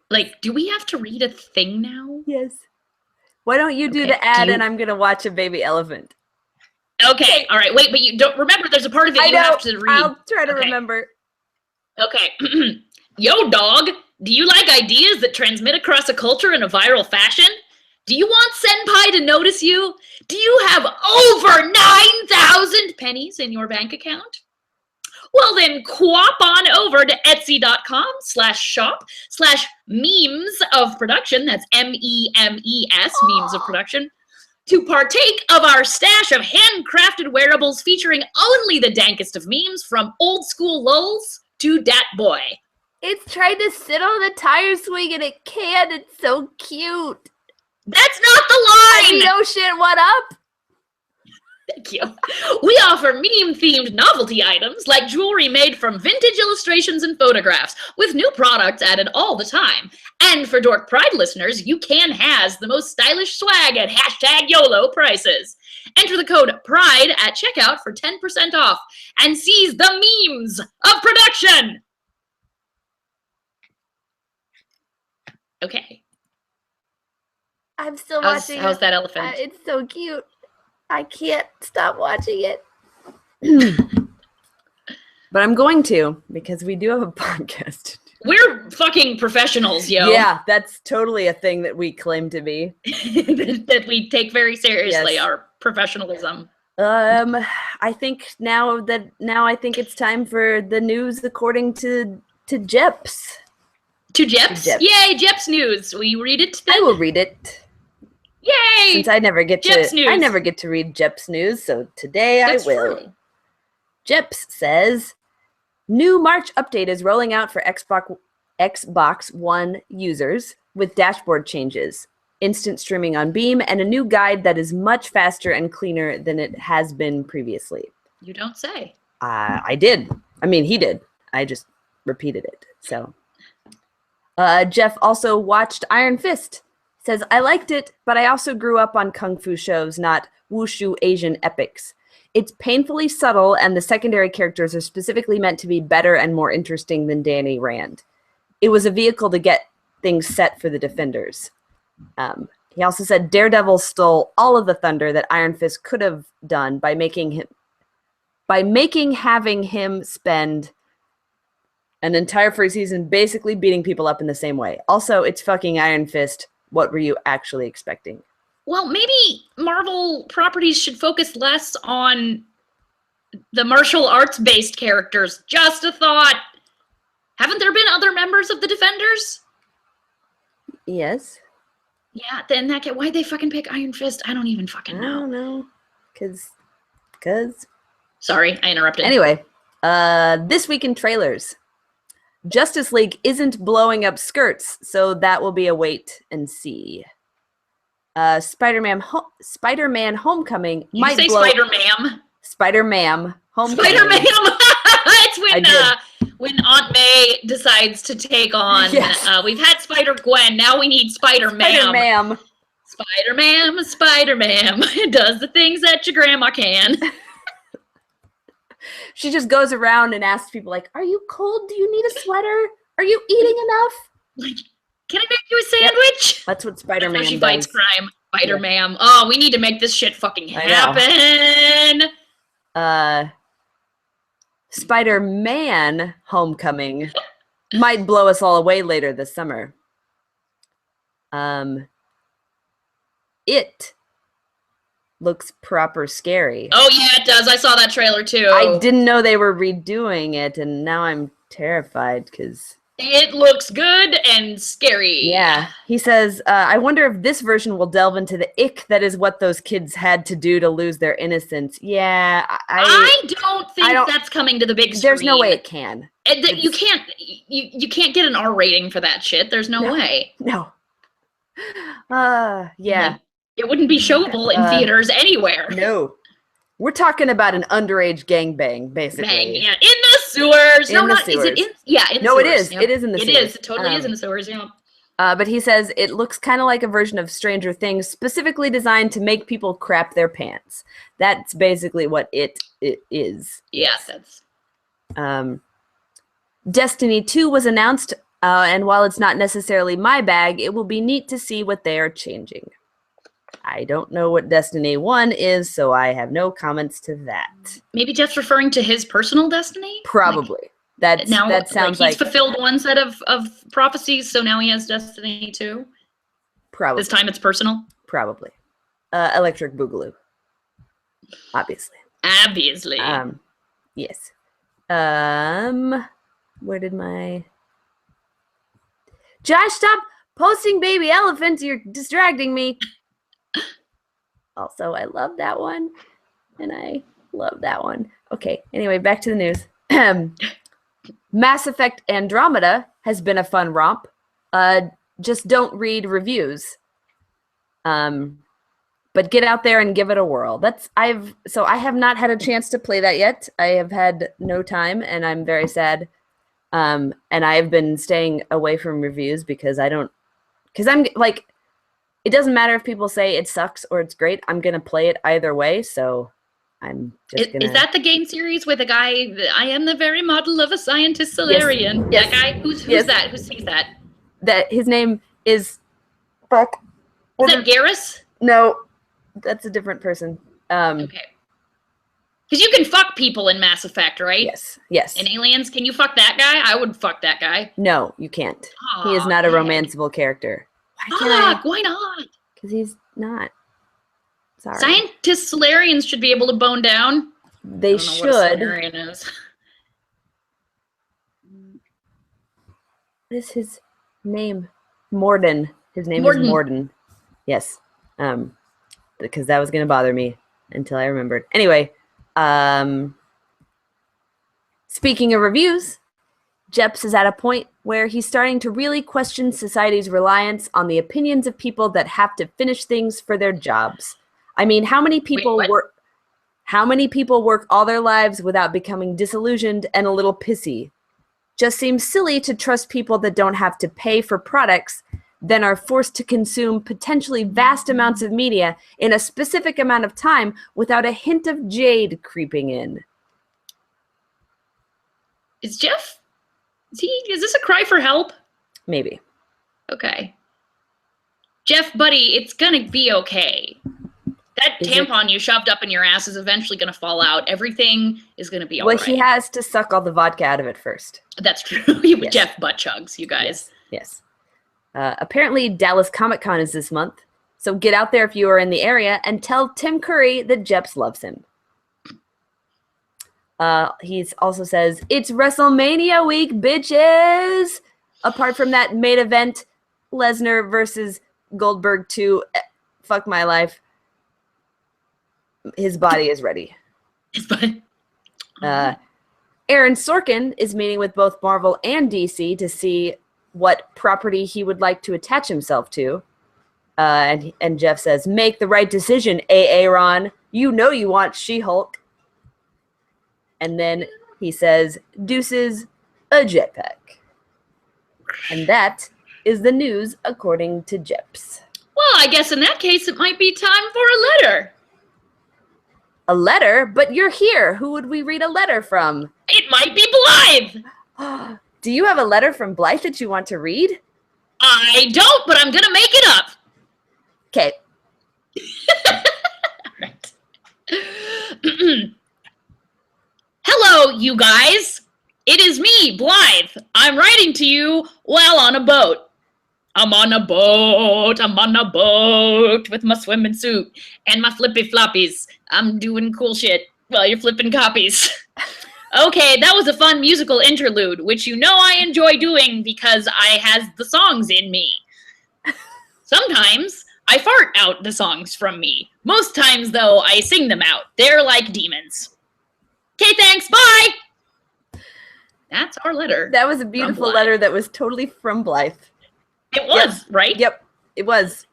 Like, do we have to read a thing now? Yes. Why don't you do the ad and I'm going to watch a baby elephant? Okay, all right. Wait, but you don't remember there's a part of it you have to read. I'll try to remember. Okay. Yo, dog, do you like ideas that transmit across a culture in a viral fashion? Do you want Senpai to notice you? Do you have over 9,000 pennies in your bank account? Well, then quap on over to etsy.com/shop/memes of production. That's MEMES, memes of production. To partake of our stash of handcrafted wearables featuring only the dankest of memes from old school lulz to dat boy. It's trying to sit on the tire swing and it can't. It's so cute. That's not the line! I mean, oh shit, what up? Thank you. We offer meme-themed novelty items like jewelry made from vintage illustrations and photographs with new products added all the time. And for Dork Pride listeners, you can has the most stylish swag at #YOLO prices. Enter the code PRIDE at checkout for 10% off and seize the memes of production. Okay. I'm still watching. How's that elephant? It's so cute. I can't stop watching it. But I'm going to, because we do have a podcast. We're fucking professionals, yo. Yeah, that's totally a thing that we claim to be. that we take very seriously, our professionalism. I think now I think it's time for the news according to Jeps. To Jeps? Yay, Jeps news. Will you read it then? I will read it. Yay! Since I never get Jeps news. I never get to read Jeps news, so today I will. True. Jeps says, new March update is rolling out for Xbox One users with dashboard changes, instant streaming on Beam, and a new guide that is much faster and cleaner than it has been previously. You don't say. I did. I mean, he did. I just repeated it. So, Jeff also watched Iron Fist. Says, I liked it, but I also grew up on kung fu shows, not wushu Asian epics. It's painfully subtle, and the secondary characters are specifically meant to be better and more interesting than Danny Rand. It was a vehicle to get things set for the Defenders. He also said Daredevil stole all of the thunder that Iron Fist could have done by having him spend an entire first season basically beating people up in the same way. Also, it's fucking Iron Fist. What were you actually expecting? Well, maybe Marvel properties should focus less on the martial arts-based characters. Just a thought. Haven't there been other members of the Defenders? Yes. Yeah, then why'd they fucking pick Iron Fist? I don't even fucking know. I don't know. Cause. Sorry, I interrupted. Anyway, this week in trailers. Justice League isn't blowing up skirts, so that will be a wait and see. Spider-Man Homecoming might blow... Spider-Man? Spider-Man Homecoming. Spider-Man! It's when Aunt May decides to take on... Yes. We've had Spider-Gwen, now we need Spider-Man. Spider-Man. It does the things that your grandma can. She just goes around and asks people, like, are you cold? Do you need a sweater? Are you eating enough? Like, can I make you a sandwich? Yep. That's what Spider-Man does. She fights crime. Spider-Man. Yeah. Oh, we need to make this shit fucking happen. Spider-Man Homecoming might blow us all away later this summer. It looks proper scary. Oh, yeah, it does. I saw that trailer, too. I didn't know they were redoing it, and now I'm terrified because... It looks good and scary. Yeah. He says, I wonder if this version will delve into the ick that is what those kids had to do to lose their innocence. Yeah. I don't think that's coming to the big screen. There's no way it can. You can't get an R rating for that shit. There's no way. No. Yeah. It wouldn't be showable in theaters anywhere. No. We're talking about an underage gangbang, basically. Bang, yeah. In the sewers. In the sewers. Is it in? Yeah, in the no, sewers. It is. Yep. It is in the sewers. It is. It totally is in the sewers, yeah. But he says it looks kind of like a version of Stranger Things, specifically designed to make people crap their pants. That's basically what it is. Yes, that's... Destiny 2 was announced, and while it's not necessarily my bag, it will be neat to see what they are changing. I don't know what Destiny 1 is, so I have no comments to that. Maybe Jeff's referring to his personal Destiny? Probably. That sounds like... He's fulfilled one set of prophecies, so now he has Destiny 2? Probably. This time it's personal? Probably. Electric Boogaloo. Obviously. Yes. Where did my... Josh, stop posting baby elephants. You're distracting me. Also, I love that one. And I love that one. Okay, anyway, back to the news. Mass Effect Andromeda has been a fun romp. Just don't read reviews. But get out there and give it a whirl. I have not had a chance to play that yet. I have had no time, and I'm very sad. And I've been staying away from reviews because I'm like, it doesn't matter if people say it sucks or it's great. I'm going to play it either way, so I'm just going to... Is that the game series with a guy, I am the very model of a scientist Solarian? Yes. That guy? Who's that? Who sees that? His name is... Fuck. Is that Garrus? No, that's a different person. Okay. Because you can fuck people in Mass Effect, right? Yes. In Aliens, can you fuck that guy? I would fuck that guy. No, you can't. He is not a romanceable character. Why not? Because he's not. Sorry. Scientist Solarians should be able to bone down. They should. What a Solarian is. What is his name? Morden. His name is Morden. Yes. Because that was going to bother me until I remembered. Anyway, speaking of reviews, Jeps is at a point where he's starting to really question society's reliance on the opinions of people that have to finish things for their jobs. I mean, how many people work all their lives without becoming disillusioned and a little pissy? Just seems silly to trust people that don't have to pay for products, then are forced to consume potentially vast amounts of media in a specific amount of time without a hint of jade creeping in. Is this a cry for help? Maybe. Okay. Jeff, buddy, it's gonna be okay. That tampon you shoved up in your ass is eventually gonna fall out. Everything is gonna be all right. Well, he has to suck all the vodka out of it first. That's true. Yes. Jeff butt chugs, you guys. Yes. Apparently, Dallas Comic Con is this month. So get out there if you are in the area and tell Tim Curry that Jeps loves him. He also says, it's WrestleMania week, bitches! Apart from that main event, Lesnar versus Goldberg 2, fuck my life. His body is ready. His body. Aaron Sorkin is meeting with both Marvel and DC to see what property he would like to attach himself to. And Jeff says, make the right decision, Aaron. You know you want She-Hulk. And then he says, deuces, a jetpack. And that is the news according to Jeps. Well, I guess in that case, it might be time for a letter. A letter? But you're here. Who would we read a letter from? It might be Blythe. Do you have a letter from Blythe that you want to read? I don't, but I'm going to make it up. Okay. Right. Hello, you guys. It is me, Blythe. I'm writing to you while on a boat. I'm on a boat with my swimming suit and my flippy floppies. I'm doing cool shit while you're flipping copies. Okay, that was a fun musical interlude, which you know I enjoy doing because I has the songs in me. Sometimes I fart out the songs from me. Most times, though, I sing them out. They're like demons. Okay, thanks, bye! That's our letter. That was a beautiful letter that was totally from Blythe. It was, right? Yep, it was.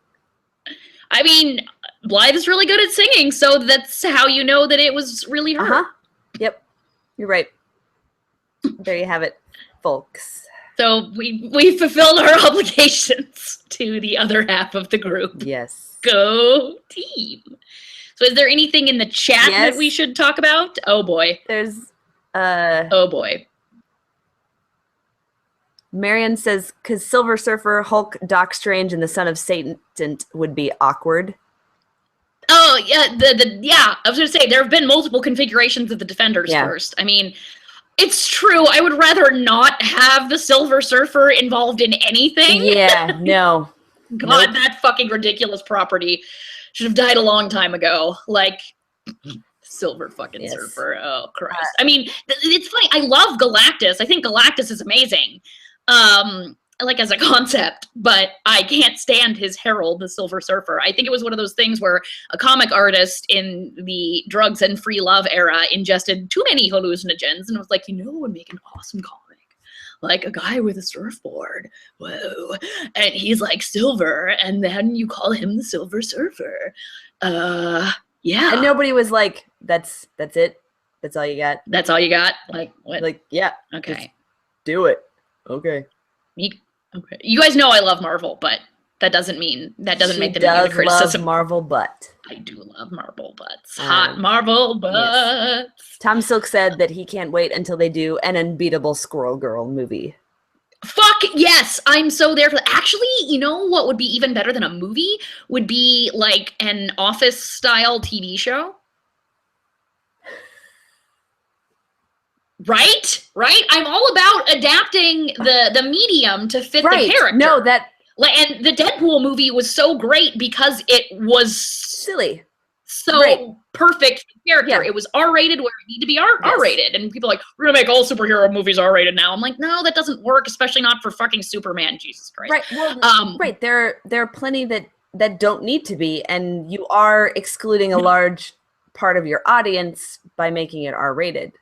I mean, Blythe is really good at singing, so that's how you know that it was really her. Uh-huh. Yep, you're right. There you have it, folks. So we fulfilled our obligations to the other half of the group. Yes. Go team. So is there anything in the chat that we should talk about? Oh, boy. There's... Oh, boy. Marion says, because Silver Surfer, Hulk, Doc Strange, and the Son of Satan would be awkward. Oh, yeah. Yeah, I was going to say, there have been multiple configurations of the Defenders first. I mean, it's true. I would rather not have the Silver Surfer involved in anything. Yeah, no. God, that fucking ridiculous property should have died a long time ago. Like, Silver fucking Surfer. Oh, Christ. I mean, it's funny. I love Galactus. I think Galactus is amazing. Like as a concept, but I can't stand his herald, the Silver Surfer. I think it was one of those things where a comic artist in the drugs and free love era ingested too many hallucinogens and was like, you know, would make an awesome comic. Like a guy with a surfboard. Whoa. And he's like silver, and then you call him the Silver Surfer. Yeah. And nobody was like, that's it? That's all you got? That's all you got? Like, what? Like, yeah. Okay. Do it. Okay. Okay. You guys know I love Marvel, but that doesn't make them immune to criticism. Love Marvel butt. I do love Marvel butts. Hot Marvel butts. Yes. Tom Silk said that he can't wait until they do an Unbeatable Squirrel Girl movie. Fuck yes! I'm so there for that. Actually, you know what would be even better than a movie? Would be like an Office-style TV show. Right? I'm all about adapting the medium to fit the character. No, that... And the Deadpool movie was so great because it was... silly. So perfect for the character. Yeah. It was R-rated where it needed to be R-rated. And people are like, we're going to make all superhero movies R-rated now. I'm like, no, that doesn't work, especially not for fucking Superman, Jesus Christ. Right, well, there are plenty that don't need to be, and you are excluding a large part of your audience by making it R-rated.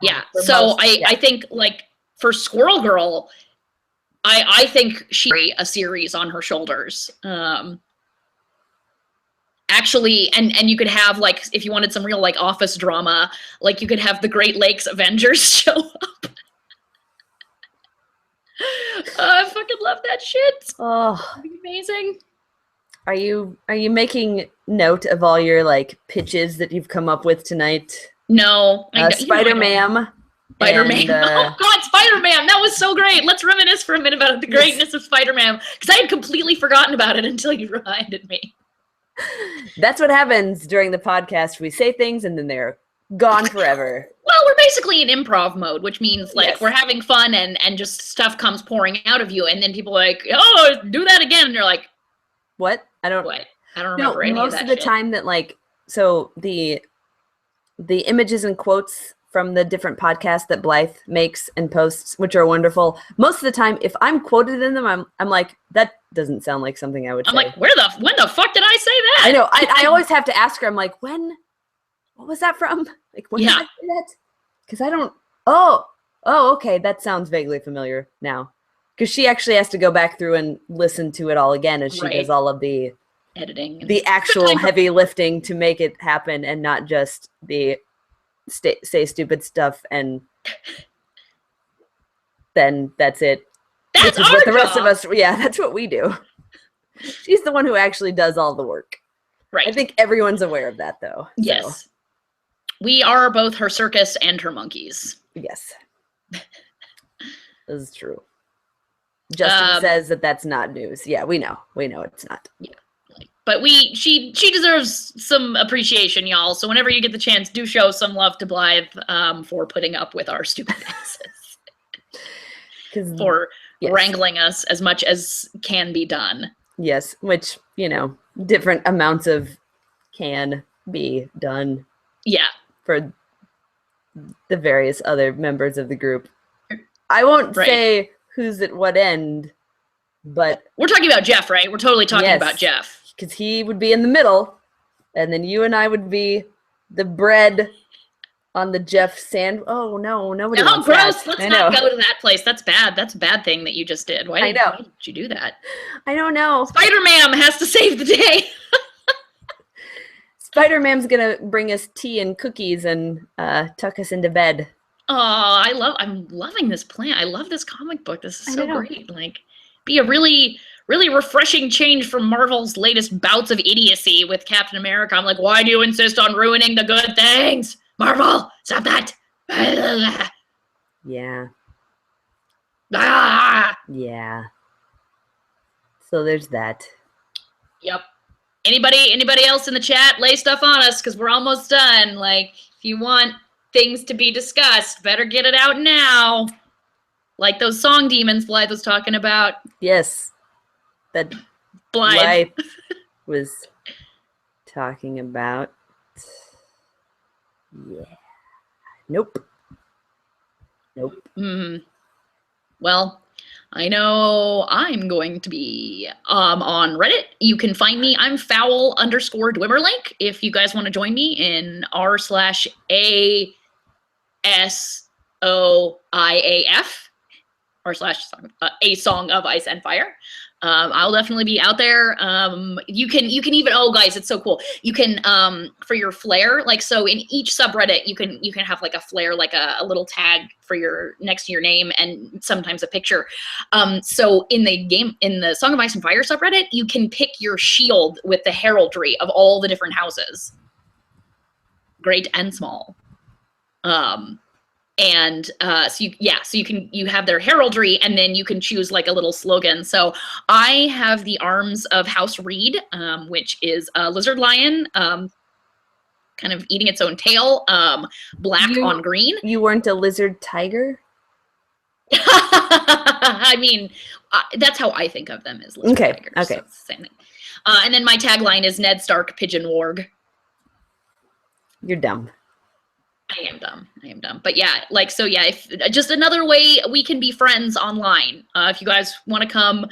Yeah, so I think, like, for Squirrel Girl, I think she a series on her shoulders. Actually, and you could have, like, if you wanted some real, like, office drama, like, you could have the Great Lakes Avengers show up. I fucking love that shit. Oh, that'd be amazing. Are you making note of all your, like, pitches that you've come up with tonight? No. Spider-Man. Spider-Man. Oh, God, Spider-Man. That was so great. Let's reminisce for a minute about the greatness of Spider-Man, because I had completely forgotten about it until you reminded me. That's what happens during the podcast. We say things, and then they're gone forever. Well, we're basically in improv mode, which means, like, we're having fun, and just stuff comes pouring out of you, and then people are like, oh, do that again, and you're like, what? I don't remember any of that most of the time that, like, so the the images and quotes from the different podcasts that Blythe makes and posts, which are wonderful. Most of the time, if I'm quoted in them, I'm like, that doesn't sound like something I would say. I'm like, when the fuck did I say that? I know. I always have to ask her. I'm like, what was that from? Like, when did I say that? Because I don't. Oh, okay. That sounds vaguely familiar now. Because she actually has to go back through and listen to it all again as she does all of the editing, the actual heavy lifting to make it happen, and not just the say stupid stuff and then that's it. That's which is what the rest of us. Yeah, that's what we do. She's the one who actually does all the work. Right. I think everyone's aware of that, though. Yes. So. We are both her circus and her monkeys. Yes. This is true. Justin says that that's not news. Yeah, we know. We know it's not. Yeah. But she deserves some appreciation, y'all. So whenever you get the chance, do show some love to Blythe for putting up with our stupid asses. For wrangling us as much as can be done. Yes, which, different amounts of can be done. Yeah. For the various other members of the group. I won't say who's at what end, but... We're talking about Jeff, right? We're totally talking about Jeff. Because he would be in the middle, and then you and I would be the bread on the Jeff sand. Oh, no, nobody wants gross. That. Let's not go to that place. That's bad. That's a bad thing that you just did. Why did you do that? I don't know. Spider-Man has to save the day. Spider-Man's going to bring us tea and cookies and tuck us into bed. Oh, I'm loving this plan. I love this comic book. This is so great. Like, be a really refreshing change from Marvel's latest bouts of idiocy with Captain America. I'm like, why do you insist on ruining the good things? Marvel, stop that. Yeah. Ah! Yeah. So there's that. Yep. Anybody else in the chat, lay stuff on us because we're almost done. Like, if you want things to be discussed, better get it out now. Like those song demons Blythe was talking about. Yes. That Blythe was talking about. Yeah. Nope. Mm-hmm. Well, I know I'm going to be on Reddit. You can find me. I'm foul_Dwimmerlink. If you guys want to join me in r/ASOIAF /A Song of Ice and Fire. I'll definitely be out there. You can even, guys, it's so cool. You can, for your flair, like, so in each subreddit, you can have like a flair, like a little tag for your next to your name and sometimes a picture. So in the Song of Ice and Fire subreddit, you can pick your shield with the heraldry of all the different houses. Great and small. And so you have their heraldry, and then you can choose like a little slogan. So I have the arms of House Reed, which is a lizard lion, kind of eating its own tail, black on green. You weren't a lizard tiger? I mean, that's how I think of them, as lizard tigers. Okay. So it's the same thing. And then my tagline is Ned Stark, Pigeon Warg. You're dumb. I am dumb. But yeah, like, so yeah, if just another way we can be friends online. If you guys want to come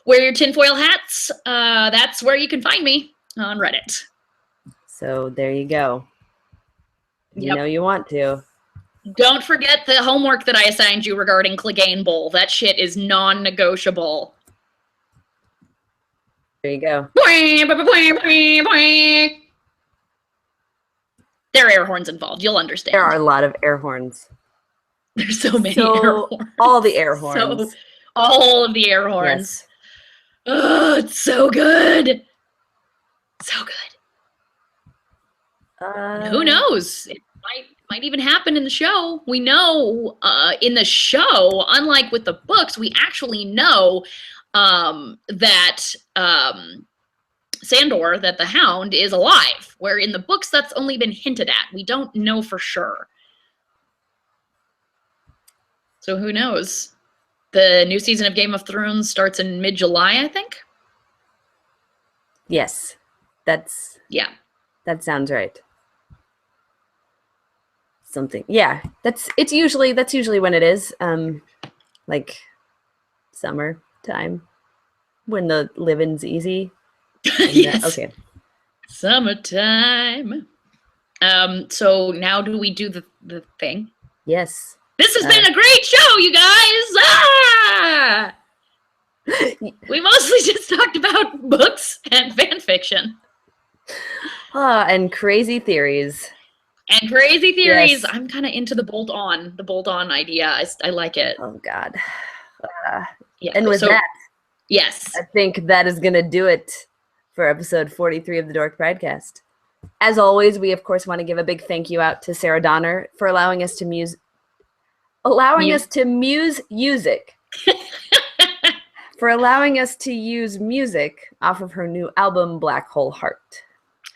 wear your tinfoil hats, that's where you can find me on Reddit. So there you go. You know you want to. Don't forget the homework that I assigned you regarding Clegane Bowl. That shit is non-negotiable. There you go. There are air horns involved. You'll understand. There are a lot of air horns. There's so many air horns. All the air horns. All of the air horns. Yes. Oh, it's so good. So good. Who knows? It might even happen in the show. We know in the show, unlike with the books, we actually know that Sandor, that the Hound, is alive, where in the books that's only been hinted at. We don't know for sure. So who knows? The new season of Game of Thrones starts in mid-July, I think. Yes. That sounds right. something. Yeah, that's usually when it is. Like summertime when the living's easy. Yes. Okay. Summertime. So now do we do the thing? Yes. This has been a great show, you guys! Ah! We mostly just talked about books and fan fiction. And crazy theories. Yes. I'm kind of into the bolt-on idea. I like it. Oh, God. Yeah. And with that, yes, I think that is going to do it for episode 43 of the Dork Pridecast. As always, we, of course, want to give a big thank you out to Sarah Donner for allowing us to muse music. For allowing us to use music off of her new album, Black Hole Heart.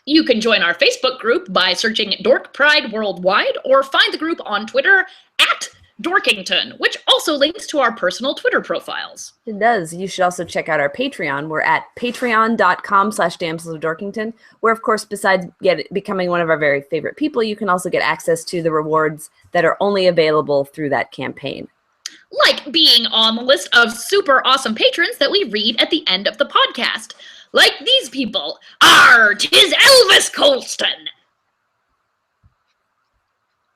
You can join our Facebook group by searching Dork Pride Worldwide, or find the group on Twitter at Dorkington, which also links to our personal Twitter profiles. It does. You should also check out our Patreon. We're at patreon.com/Damsels of Dorkington, where, of course, besides becoming one of our very favorite people, you can also get access to the rewards that are only available through that campaign. Like being on the list of super awesome patrons that we read at the end of the podcast. Like these people. Tis Elvis Colston.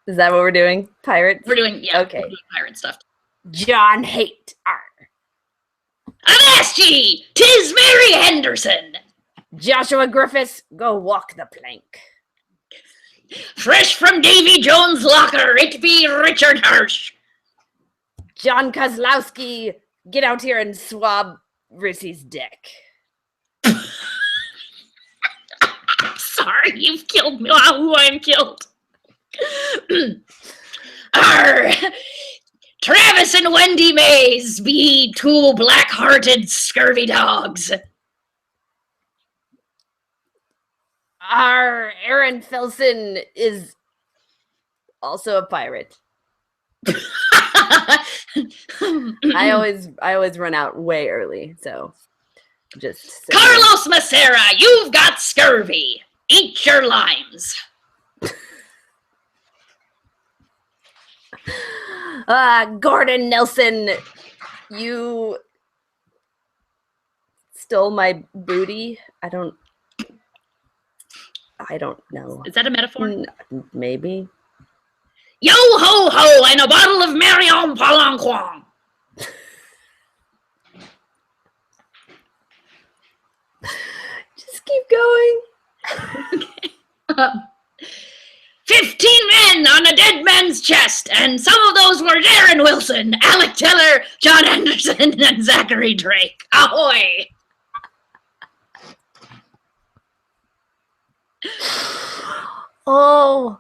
Is that what we're doing? Pirates? We're doing, yeah. Okay. We're doing pirate stuff. John Haight. Avast ye! 'Tis Mary Henderson. Joshua Griffiths, go walk the plank. Fresh from Davy Jones' locker, it be Richard Hirsch. John Kozlowski, get out here and swab Rissy's dick. Sorry, you've killed me. Who I'm killed. Arr! Travis and Wendy Mays be two black-hearted scurvy dogs. Aaron Filson is also a pirate. I always run out way early, so just Carlos Macera, you've got scurvy. Eat your limes. Gordon Nelson, you stole my booty. I don't know. Is that a metaphor? Maybe. Yo ho ho and a bottle of Marion Palanquin. Just keep going. Okay. 15 men on a dead man's chest, and some of those were Darren Wilson, Alec Teller, John Anderson, and Zachary Drake. Ahoy! Oh.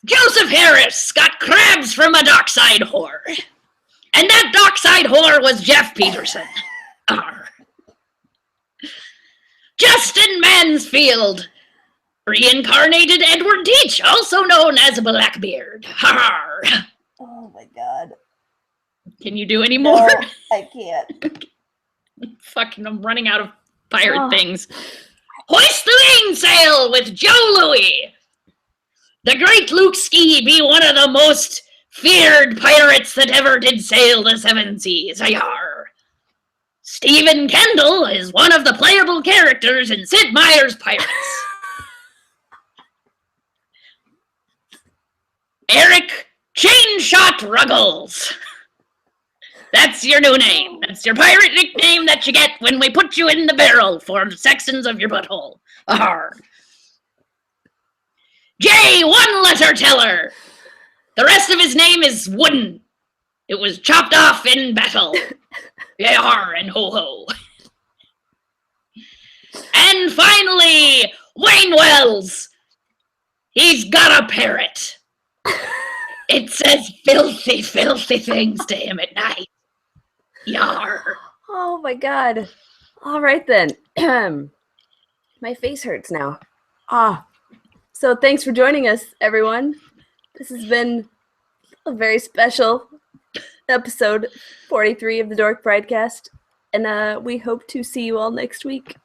Joseph Harris got crabs from a dockside whore. And that dockside whore was Jeff Peterson. Arr. Justin Mansfield, reincarnated Edward Teach, also known as Blackbeard. Arr. Oh my God. Can you do any more? No, I can't. Fucking, I'm running out of pirate things. Hoist the mainsail with Joe Louis. The great Luke Ski be one of the most feared pirates that ever did sail the seven seas. Ayar. Stephen Kendall is one of the playable characters in Sid Meier's Pirates. Eric Chainshot Ruggles. That's your new name. That's your pirate nickname that you get when we put you in the barrel for sections of your butthole. Arr. J. One-Letter Teller. The rest of his name is Wooden. It was chopped off in battle. Yar and ho-ho. And finally, Wayne Wells. He's got a parrot. It says filthy, filthy things to him at night. Yar. Oh my God. All right then. My face hurts now. So thanks for joining us, everyone. This has been a very special episode 43 of the Dork Pridecast, and we hope to see you all next week.